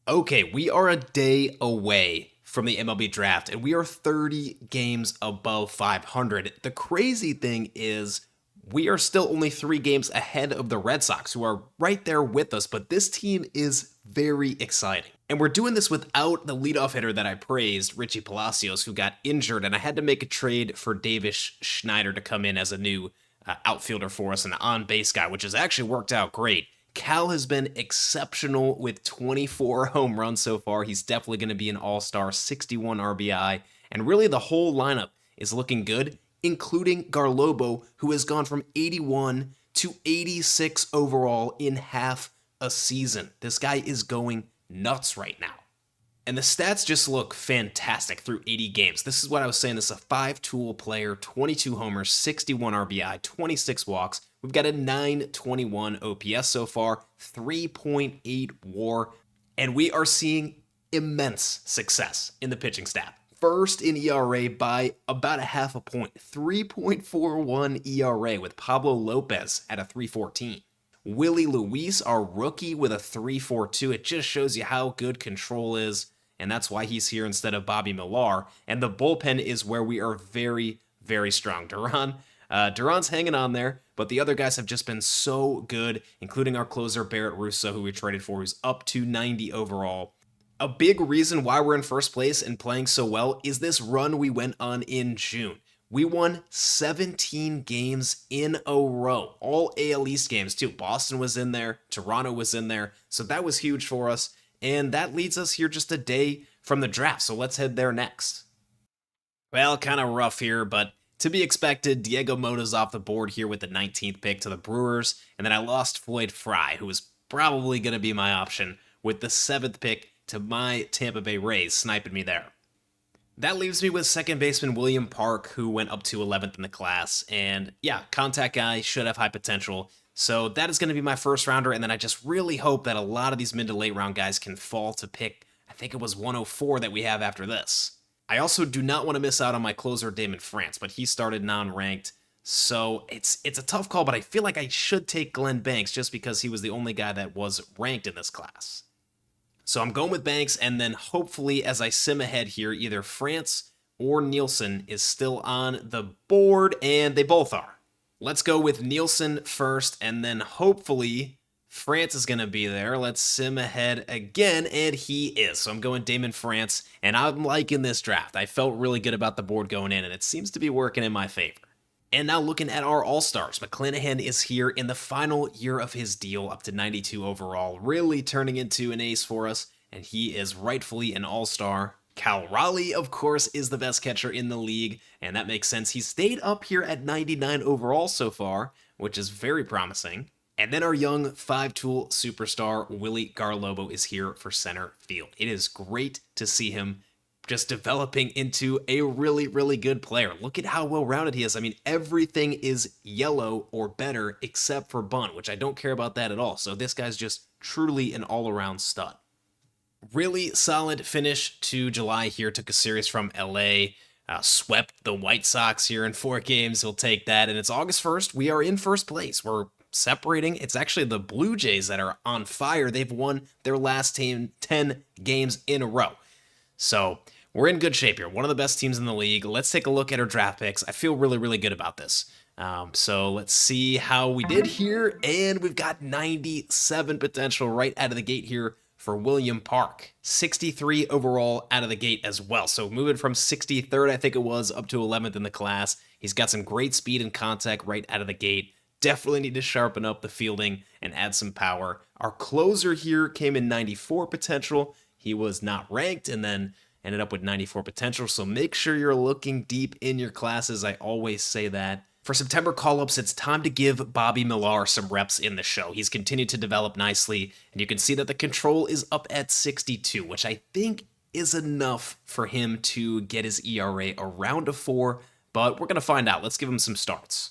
Okay, we are a day away from the MLB draft, and we are 30 games above 500. The crazy thing is we are still only 3 games ahead of the Red Sox, who are right there with us, but this team is very exciting. And we're doing this without the leadoff hitter that I praised, Richie Palacios, who got injured, and I had to make a trade for Davis Schneider to come in as a new outfielder for us, an on-base guy, which has actually worked out great. Cal has been exceptional with 24 home runs so far. He's definitely going to be an all-star, 61 RBI, and really the whole lineup is looking good, including Garlobo, who has gone from 81 to 86 overall in half a season. This guy is going nuts right now. And the stats just look fantastic through 80 games. This is what I was saying. This is a 5-tool player, 22 homers, 61 RBI, 26 walks. We've got a 921 OPS so far, 3.8 WAR, and we are seeing immense success in the pitching staff. First in ERA by about a half a point, 3.41 ERA with Pablo Lopez at a 3.14. Willie Luis, our rookie, with a 3.42. It just shows you how good control is, and that's why he's here instead of Bobby Millar. And the bullpen is where we are very, very strong. Duran's hanging on there, but the other guys have just been so good, including our closer, Barrett Russo, who we traded for, who's up to 90 overall. A big reason why we're in first place and playing so well is this run we went on in June. We won 17 games in a row, all AL East games too. Boston was in there, Toronto was in there, so that was huge for us. And that leads us here just a day from the draft, so let's head there next. Well, kind of rough here, but to be expected, Diego Mota's off the board here with the 19th pick to the Brewers, and then I lost Floyd Fry, who was probably going to be my option, with the 7th pick to my Tampa Bay Rays, sniping me there. That leaves me with second baseman William Park, who went up to 11th in the class, and yeah, contact guy, should have high potential. So that is going to be my first rounder, and then I just really hope that a lot of these mid to late round guys can fall to pick, I think it was 104 that we have after this. I also do not want to miss out on my closer Damon France, but he started non-ranked, so it's a tough call, but I feel like I should take Glenn Banks just because he was the only guy that was ranked in this class. So I'm going with Banks, and then hopefully as I sim ahead here, either France or Nielsen is still on the board, and they both are. Let's go with Nielsen first, and then hopefully France is going to be there. Let's sim ahead again, and he is. So I'm going Damon France, and I'm liking this draft. I felt really good about the board going in, and it seems to be working in my favor. And now looking at our All-Stars, McClanahan is here in the final year of his deal, up to 92 overall, really turning into an ace for us, and he is rightfully an All-Star. Cal Raleigh, of course, is the best catcher in the league, and that makes sense. He's stayed up here at 99 overall so far, which is very promising. And then our young five-tool superstar, Willie Garlobo, is here for center field. It is great to see him just developing into a really, really good player. Look at how well-rounded he is. I mean, everything is yellow or better except for bunt, which I don't care about that at all. So this guy's just truly an all-around stud. Really solid finish to July here. Took a series from LA. Swept the White Sox here in 4 games. He'll take that. And it's August 1st. We are in first place. We're separating. It's actually the Blue Jays that are on fire. They've won their last 10 games in a row. So we're in good shape here. One of the best teams in the league. Let's take a look at our draft picks. I feel really, really good about this. So let's see how we did here. And we've got 97 potential right out of the gate here for William Park. 63 overall out of the gate as well. So moving from 63rd, I think it was, up to 11th in the class. He's got some great speed and contact right out of the gate. Definitely need to sharpen up the fielding and add some power. Our closer here came in 94 potential. He was not ranked and then ended up with 94 potential. So make sure you're looking deep in your classes. I always say that. For September call-ups, it's time to give Bobby Millar some reps in the show. He's continued to develop nicely, and you can see that the control is up at 62, which I think is enough for him to get his ERA around a 4, but we're going to find out. Let's give him some starts.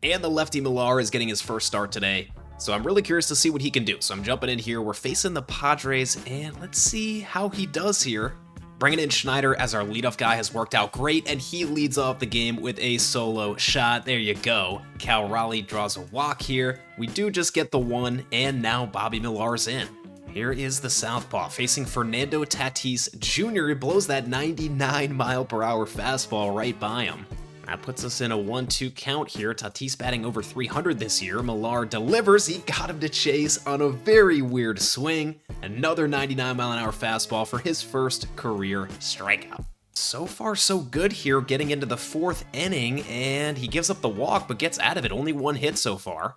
And the lefty Millar is getting his first start today, so I'm really curious to see what he can do. So I'm jumping in here. We're facing the Padres, and let's see how he does here. Bringing in Schneider as our leadoff guy has worked out great, and he leads off the game with a solo shot. There you go. Cal Raleigh draws a walk here. We do just get the 1, and now Bobby Millar's in. Here is the southpaw facing Fernando Tatis Jr. He blows that 99-mile-per-hour fastball right by him. That puts us in a 1-2 count here. Tatis batting over 300 this year. Millar delivers. He got him to chase on a very weird swing. Another 99-mile-an-hour fastball for his first career strikeout. So far, so good here, getting into the 4th inning, and he gives up the walk, but gets out of it. Only 1 hit so far.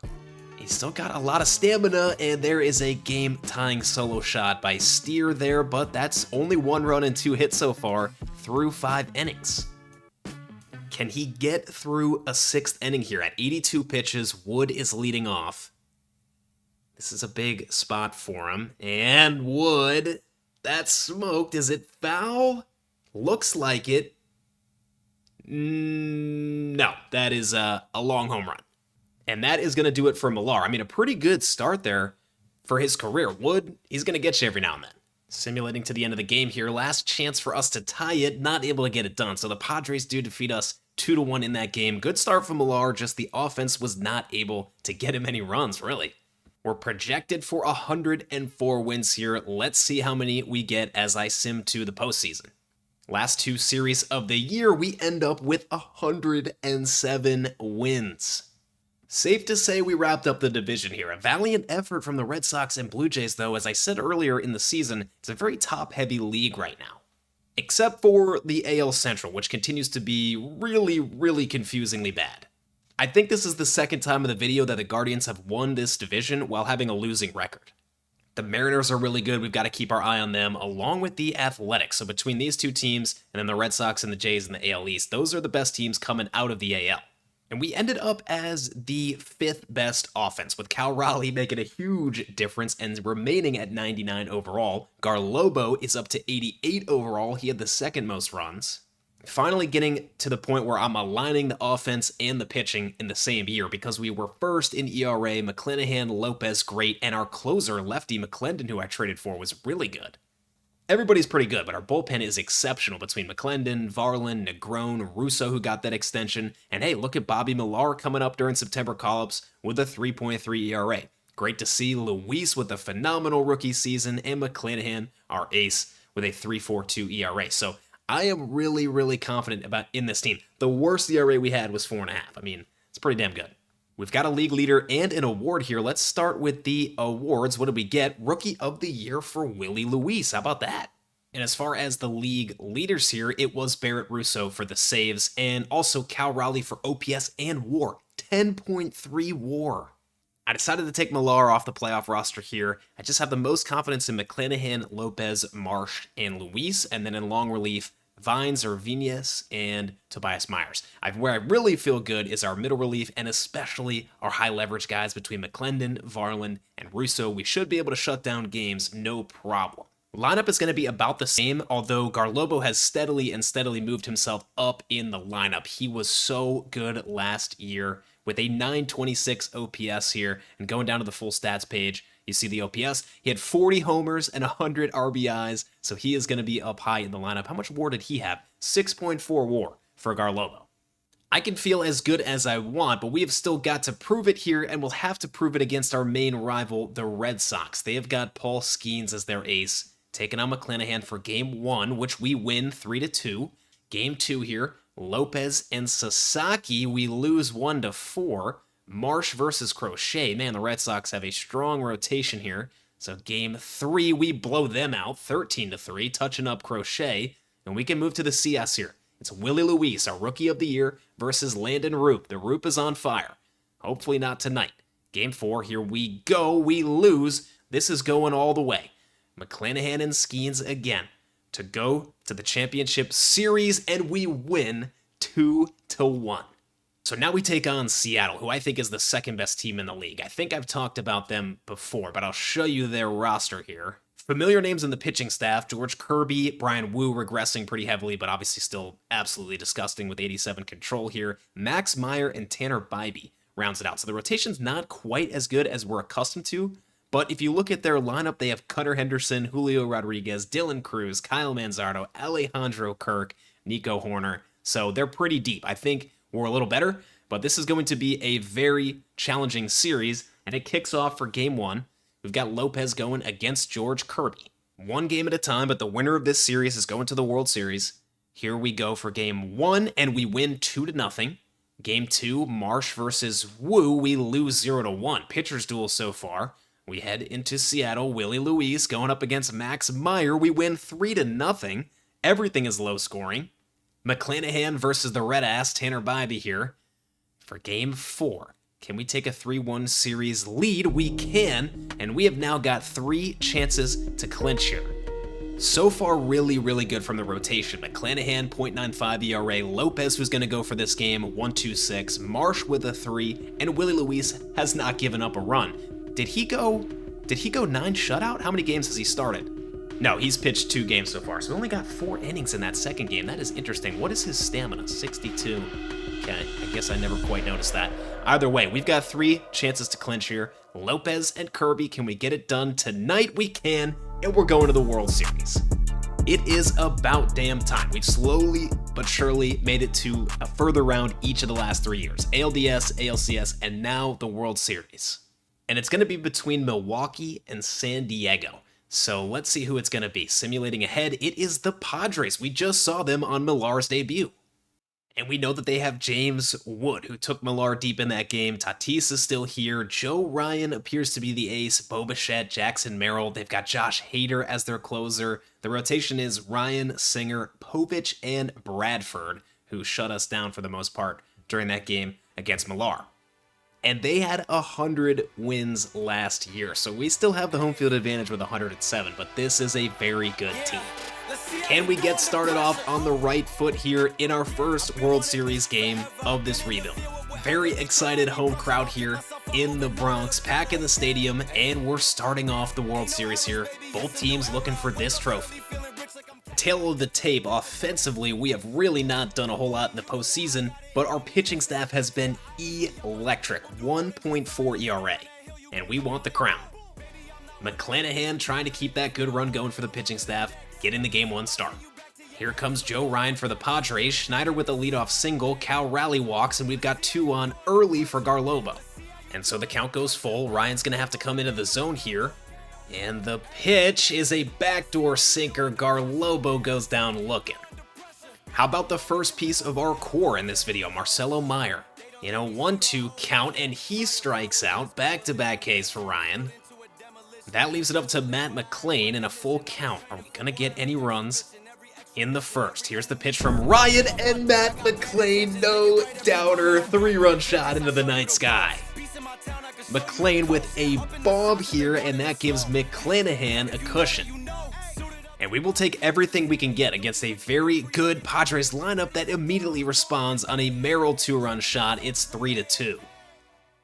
He's still got a lot of stamina, and there is a game-tying solo shot by Steer there, but that's only 1 run and 2 hits so far through 5 innings. Can he get through a 6th inning here? At 82 pitches, Wood is leading off. This is a big spot for him. And Wood, that's smoked. Is it foul? Looks like it. No, that is a long home run. And that is going to do it for Millar. I mean, a pretty good start there for his career. Wood, he's going to get you every now and then. Simulating to the end of the game here. Last chance for us to tie it. Not able to get it done. So the Padres do defeat us 2-1 in that game. Good start from Millar. Just the offense was not able to get him any runs, really. We're projected for 104 wins here. Let's see how many we get as I sim to the postseason. Last 2 series of the year, we end up with 107 wins. Safe to say we wrapped up the division here. A valiant effort from the Red Sox and Blue Jays, though. As I said earlier in the season, it's a very top-heavy league right now. Except for the AL Central, which continues to be really confusingly bad. I think this is the second time in the video that the Guardians have won this division while having a losing record. The Mariners are really good. We've got to keep our eye on them, along with the Athletics. So between these two teams, and then the Red Sox and the Jays in the AL East, those are the best teams coming out of the AL. And we ended up as the 5th best offense, with Cal Raleigh making a huge difference and remaining at 99 overall. Garlobo is up to 88 overall. He had the second most runs. Finally getting to the point where I'm aligning the offense and the pitching in the same year, because we were first in ERA, McClanahan, Lopez, great, and our closer, lefty McClendon, who I traded for, was really good. Everybody's pretty good, but our bullpen is exceptional between McClendon, Varland, Negron, Russo, who got that extension, and hey, look at Bobby Millar coming up during September call-ups with a 3.3 ERA. Great to see Luis with a phenomenal rookie season, and McClanahan, our ace, with a 3.42 ERA. So I am really confident in this team. The worst ERA we had was 4.5. I mean, it's pretty damn good. We've got a league leader and an award here. Let's start with the awards. What did we get? Rookie of the Year for Willie Luis. How about that? And as far as the league leaders here, it was Barrett Russo for the saves, and also Cal Raleigh for OPS and WAR. 10.3 WAR. I decided to take Millar off the playoff roster here. I just have the most confidence in McClanahan, Lopez, Marsh, and Luis, and then in long relief, Vines or Vinas and Tobias Myers. Where I really feel good is our middle relief, and especially our high leverage guys between McClendon, Varland, and Russo. We should be able to shut down games, no problem. Lineup is going to be about the same, although Garlobo has steadily moved himself up in the lineup. He was so good last year with a 926 OPS here, and going down to the full stats page, you see the OPS. He had 40 homers and 100 RBIs, so he is going to be up high in the lineup. How much WAR did he have? 6.4 WAR for Garlobo. I can feel as good as I want, but we have still got to prove it here, and we'll have to prove it against our main rival, the Red Sox. They have got Paul Skeens as their ace, taking on McClanahan for Game 1, which we win 3-2. Game 2 here, Lopez and Sasaki, we lose 1-4. Marsh versus Crochet. Man, the Red Sox have a strong rotation here. So Game 3, we blow them out, 13-3, touching up Crochet, and we can move to the CS here. It's Willie Luis, our Rookie of the Year, versus Landon Roop. The Roop is on fire. Hopefully not tonight. Game 4, here we go. We lose. This is going all the way. McClanahan and Skeens again to go to the championship series, and we win 2-1. So now we take on Seattle, who I think is the second best team in the league. I think I've talked about them before, but I'll show you their roster here. Familiar names in the pitching staff: George Kirby, Brian Wu regressing pretty heavily, but obviously still absolutely disgusting with 87 control here. Max Meyer and Tanner Bybee rounds it out. So the rotation's not quite as good as we're accustomed to, but if you look at their lineup, they have Cutter Henderson, Julio Rodriguez, Dylan Cruz, Kyle Manzardo, Alejandro Kirk, Nico Horner. So they're pretty deep. I think we're a little better, but this is going to be a very challenging series, and it kicks off for Game 1. We've got Lopez going against George Kirby. One game at a time, but the winner of this series is going to the World Series. Here we go for Game 1, and we win 2-0. Game 2, Marsh versus Wu, we lose 0-1. Pitchers duel so far. We head into Seattle, Willie Luis going up against Max Meyer. We win 3-0. Everything is low scoring. McClanahan versus the red ass Tanner Bybee here for Game 4. Can we take a 3-1 series lead? We can, and we have now got 3 chances to clinch here. So far, really good from the rotation. McClanahan, 0.95 ERA. Lopez, who's going to go for this game, 1.26. Marsh with a 3, and Willie Luis has not given up a run. Did he go 9 shutout? How many games has he started? No, he's pitched 2 games so far, so we only got 4 innings in that second game. That is interesting. What is his stamina? 62. Okay, I guess I never quite noticed that. Either way, we've got 3 chances to clinch here. Lopez and Kirby, can we get it done tonight? We can, and we're going to the World Series. It is about damn time. We've slowly but surely made it to a further round each of the last 3 years. ALDS, ALCS, and now the World Series. And it's going to be between Milwaukee and San Diego. So let's see who it's going to be. Simulating ahead, it is the Padres. We just saw them on Millar's debut. And we know that they have James Wood, who took Millar deep in that game. Tatis is still here. Joe Ryan appears to be the ace. Bo Bichette, Jackson Merrill. They've got Josh Hader as their closer. The rotation is Ryan, Singer, Povich, and Bradford, who shut us down for the most part during that game against Millar. And they had 100 wins last year, so we still have the home field advantage with 107, but this is a very good team. Can we get started off on the right foot here in our first World Series game of this rebuild? Very excited home crowd here in the Bronx, packing the stadium, and we're starting off the World Series here. Both teams looking for this trophy. Tail of the tape, offensively, we have really not done a whole lot in the postseason, but our pitching staff has been electric, 1.4 ERA, and we want the crown. McClanahan trying to keep that good run going for the pitching staff, getting the game 1 start. Here comes Joe Ryan for the Padres, Schneider with a leadoff single, Cal rally walks, and we've got 2 on early for Garlobo. And so the count goes full. Ryan's going to have to come into the zone here. And the pitch is a backdoor sinker. Garlobo goes down looking. How about the first piece of our core in this video, Marcelo Meyer? 1-2 count, and he strikes out. Back-to-back Ks for Ryan. That leaves it up to Matt McLain in a full count. Are we going to get any runs in the first? Here's the pitch from Ryan and Matt McLain. No doubter. 3-run shot into the night sky. McLain with a bomb here, and that gives McClanahan a cushion. And we will take everything we can get against a very good Padres lineup that immediately responds on a Merrill 2-run shot. It's 3-2.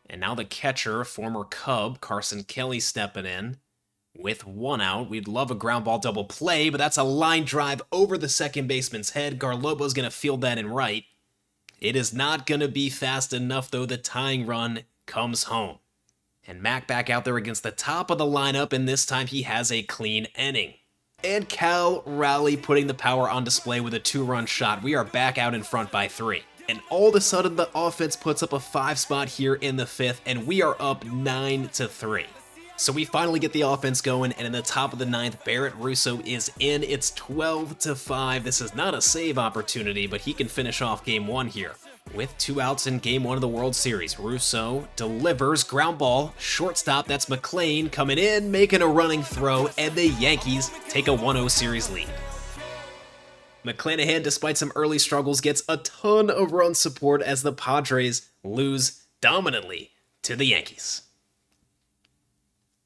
And now the catcher, former Cub, Carson Kelly stepping in with 1 out. We'd love a ground ball double play, but that's a line drive over the second baseman's head. Garlobo's going to field that in right. It is not going to be fast enough, though. The tying run comes home. And Mac back out there against the top of the lineup, and this time he has a clean inning. And Cal Raleigh putting the power on display with a 2-run shot. We are back out in front by 3. And all of a sudden, the offense puts up a 5 spot here in the 5th, and we are up 9-3. So we finally get the offense going, and in the top of the 9th, Barrett Russo is in. It's 12-5. This is not a save opportunity, but he can finish off game 1 here. With 2 outs in game 1 of the World Series, Russo delivers, ground ball, shortstop, that's McLain coming in, making a running throw, and the Yankees take a 1-0 series lead. McClanahan, despite some early struggles, gets a ton of run support as the Padres lose dominantly to the Yankees.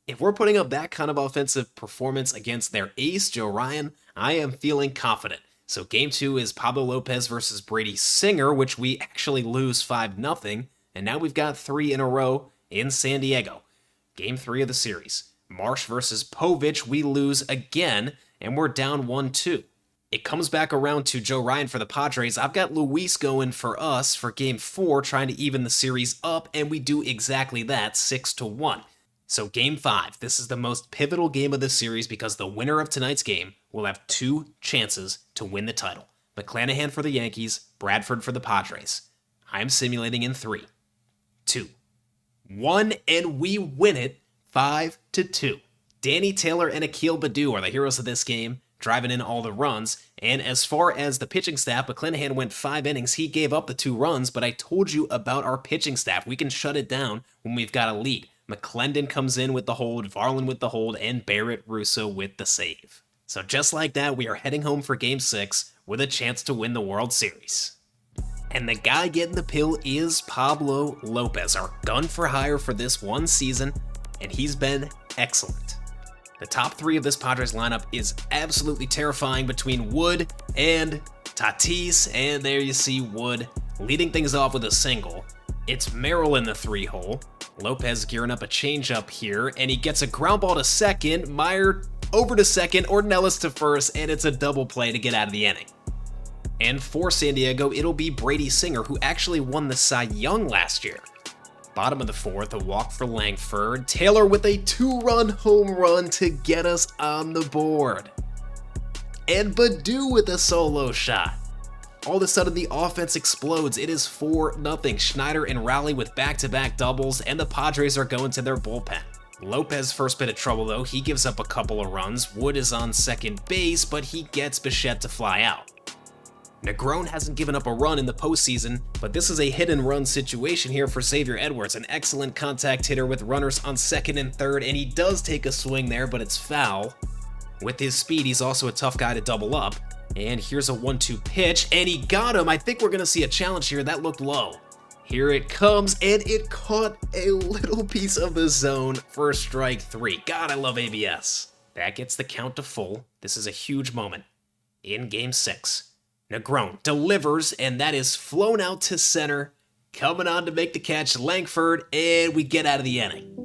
If we're putting up that kind of offensive performance against their ace, Joe Ryan, I am feeling confident. So game 2 is Pablo Lopez versus Brady Singer, which we actually lose 5-0, and now we've got 3 in a row in San Diego. Game 3 of the series, Marsh versus Povich, we lose again, and we're down 1-2. It comes back around to Joe Ryan for the Padres. I've got Luis going for us for game 4, trying to even the series up, and we do exactly that, 6-1. So game 5, this is the most pivotal game of the series because the winner of tonight's game will have 2 chances to win the title. McClanahan for the Yankees, Bradford for the Padres. I'm simulating in 3, 2, 1, and we win it 5-2. Danny Taylor and Akil Baddoo are the heroes of this game, driving in all the runs. And as far as the pitching staff, McClanahan went 5 innings. He gave up the 2 runs, but I told you about our pitching staff. We can shut it down when we've got a lead. McClendon comes in with the hold, Varland with the hold, and Barrett Russo with the save. So just like that, we are heading home for Game 6 with a chance to win the World Series. And the guy getting the pill is Pablo Lopez, our gun for hire for this one season, and he's been excellent. The top 3 of this Padres lineup is absolutely terrifying between Wood and Tatis, and there you see Wood leading things off with a single. It's Merrill in the 3-hole. Lopez gearing up a changeup here, and he gets a ground ball to second. Meyer over to second, Ornelas to first, and it's a double play to get out of the inning. And for San Diego, it'll be Brady Singer, who actually won the Cy Young last year. Bottom of the 4th, a walk for Langford. Taylor with a 2-run home run to get us on the board. And Baddoo with a solo shot. All of a sudden, the offense explodes. It is 4-0. Schneider and Raleigh with back-to-back doubles, and the Padres are going to their bullpen. Lopez first bit of trouble, though. He gives up a couple of runs. Wood is on second base, but he gets Bichette to fly out. Negron hasn't given up a run in the postseason, but this is a hit-and-run situation here for Xavier Edwards, an excellent contact hitter with runners on second and third, and he does take a swing there, but it's foul. With his speed, he's also a tough guy to double up. And here's a 1-2 pitch, and he got him. I think we're going to see a challenge here. That looked low. Here it comes, and it caught a little piece of the zone for strike 3. God, I love ABS. That gets the count to full. This is a huge moment in Game 6. Negron delivers, and that is flown out to center. Coming on to make the catch, Langford, and we get out of the inning.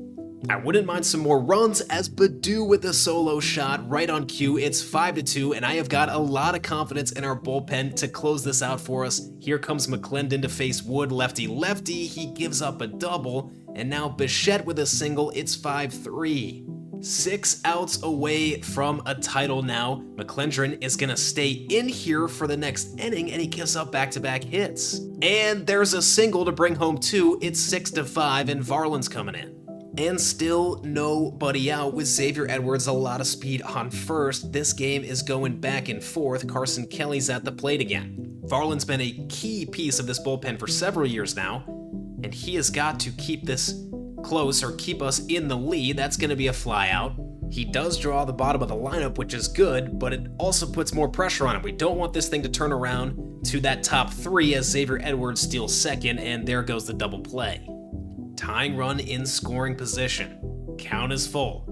I wouldn't mind some more runs as Baddoo with a solo shot right on cue. It's 5-2, and I have got a lot of confidence in our bullpen to close this out for us. Here comes McClendon to face Wood, lefty-lefty. He gives up a double, and now Bichette with a single. It's 5-3. 6 outs away from a title now. McClendon is going to stay in here for the next inning, and he gives up back-to-back hits. And there's a single to bring home 2. It's 6-5, and Varland's coming in. And still nobody out with Xavier Edwards, a lot of speed on first. This game is going back and forth. Carson Kelly's at the plate again. Varland's been a key piece of this bullpen for several years now, and he has got to keep this close or keep us in the lead. That's going to be a fly out. He does draw the bottom of the lineup, which is good, but it also puts more pressure on him. We don't want this thing to turn around to that top 3 as Xavier Edwards steals second, and there goes the double play. Tying run in scoring position. Count is full.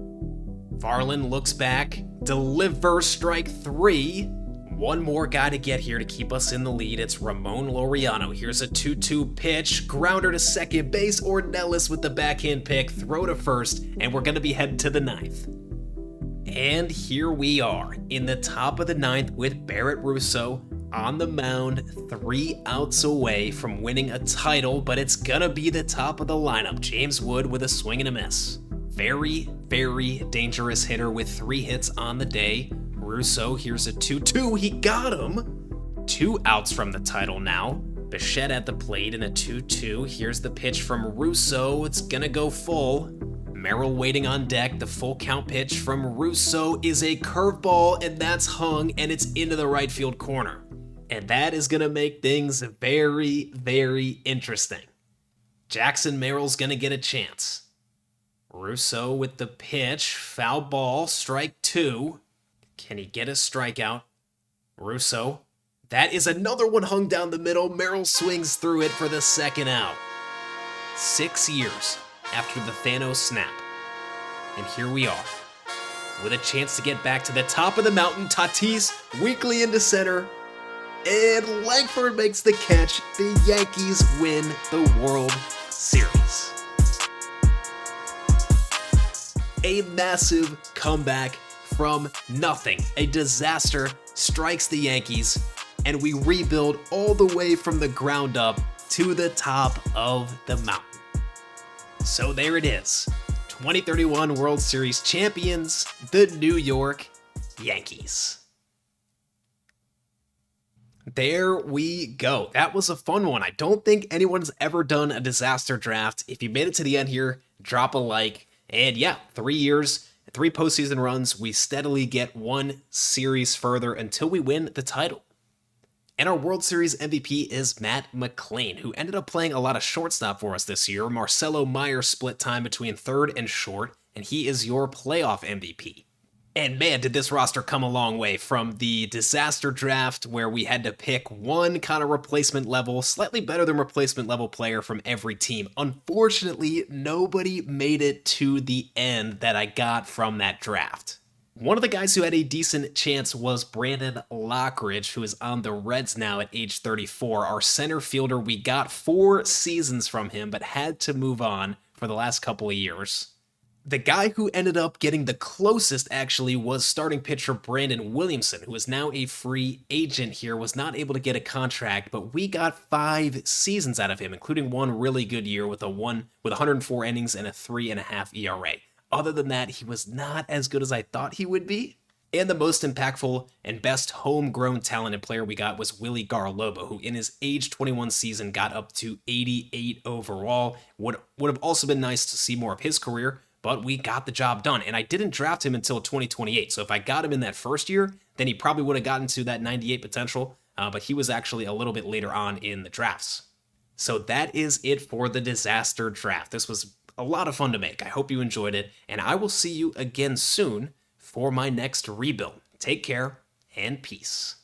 Varland looks back, delivers strike 3. One more guy to get here to keep us in the lead. It's Ramon Laureano. Here's a 2-2 pitch, grounder to second base. Ornelas with the backhand pick, throw to first, and we're going to be headed to the 9th. And here we are in the top of the 9th with Barrett Russo on the mound, 3 outs away from winning a title, but it's gonna be the top of the lineup. James Wood with a swing and a miss. Very, very dangerous hitter with 3 hits on the day. Russo, here's a 2-2, he got him. 2 outs from the title now. Bichette at the plate in a 2-2. Here's the pitch from Russo, it's gonna go full. Merrill waiting on deck. The full count pitch from Russo is a curveball, and that's hung, and it's into the right field corner. And that is going to make things very, very interesting. Jackson Merrill's going to get a chance. Russo with the pitch. Foul ball. Strike 2. Can he get a strikeout? Russo. That is another one hung down the middle. Merrill swings through it for the 2nd out. 6 years after the Thanos snap. And here we are. With a chance to get back to the top of the mountain. Tatis weakly into center. And Langford makes the catch. The Yankees win the World Series. A massive comeback from nothing. A disaster strikes the Yankees, and we rebuild all the way from the ground up to the top of the mountain. So there it is. 2031 World Series champions, the New York Yankees. There we go. That was a fun one. I don't think anyone's ever done a disaster draft. If you made it to the end here, drop a like. And yeah, 3 years, 3 postseason runs. We steadily get 1 series further until we win the title. And our World Series MVP is Matt McLain, who ended up playing a lot of shortstop for us this year. Marcelo Meyer split time between third and short, and he is your playoff MVP. And man, did this roster come a long way from the disaster draft where we had to pick one kind of replacement level, slightly better than replacement level player from every team. Unfortunately, nobody made it to the end that I got from that draft. One of the guys who had a decent chance was Brandon Lockridge, who is on the Reds now at age 34. Our center fielder, we got 4 seasons from him, but had to move on for the last couple of years. The guy who ended up getting the closest, actually, was starting pitcher Brandon Williamson, who is now a free agent here, was not able to get a contract, but we got 5 seasons out of him, including one really good year with 104 innings and a 3.5 ERA. Other than that, he was not as good as I thought he would be. And the most impactful and best homegrown talented player we got was Willie Garlobo, who in his age 21 season got up to 88 overall. Would have also been nice to see more of his career, but we got the job done, and I didn't draft him until 2028, so if I got him in that first year, then he probably would have gotten to that 98 potential. but he was actually a little bit later on in the drafts. So that is it for the disaster draft. This was a lot of fun to make. I hope you enjoyed it, and I will see you again soon for my next rebuild. Take care and peace.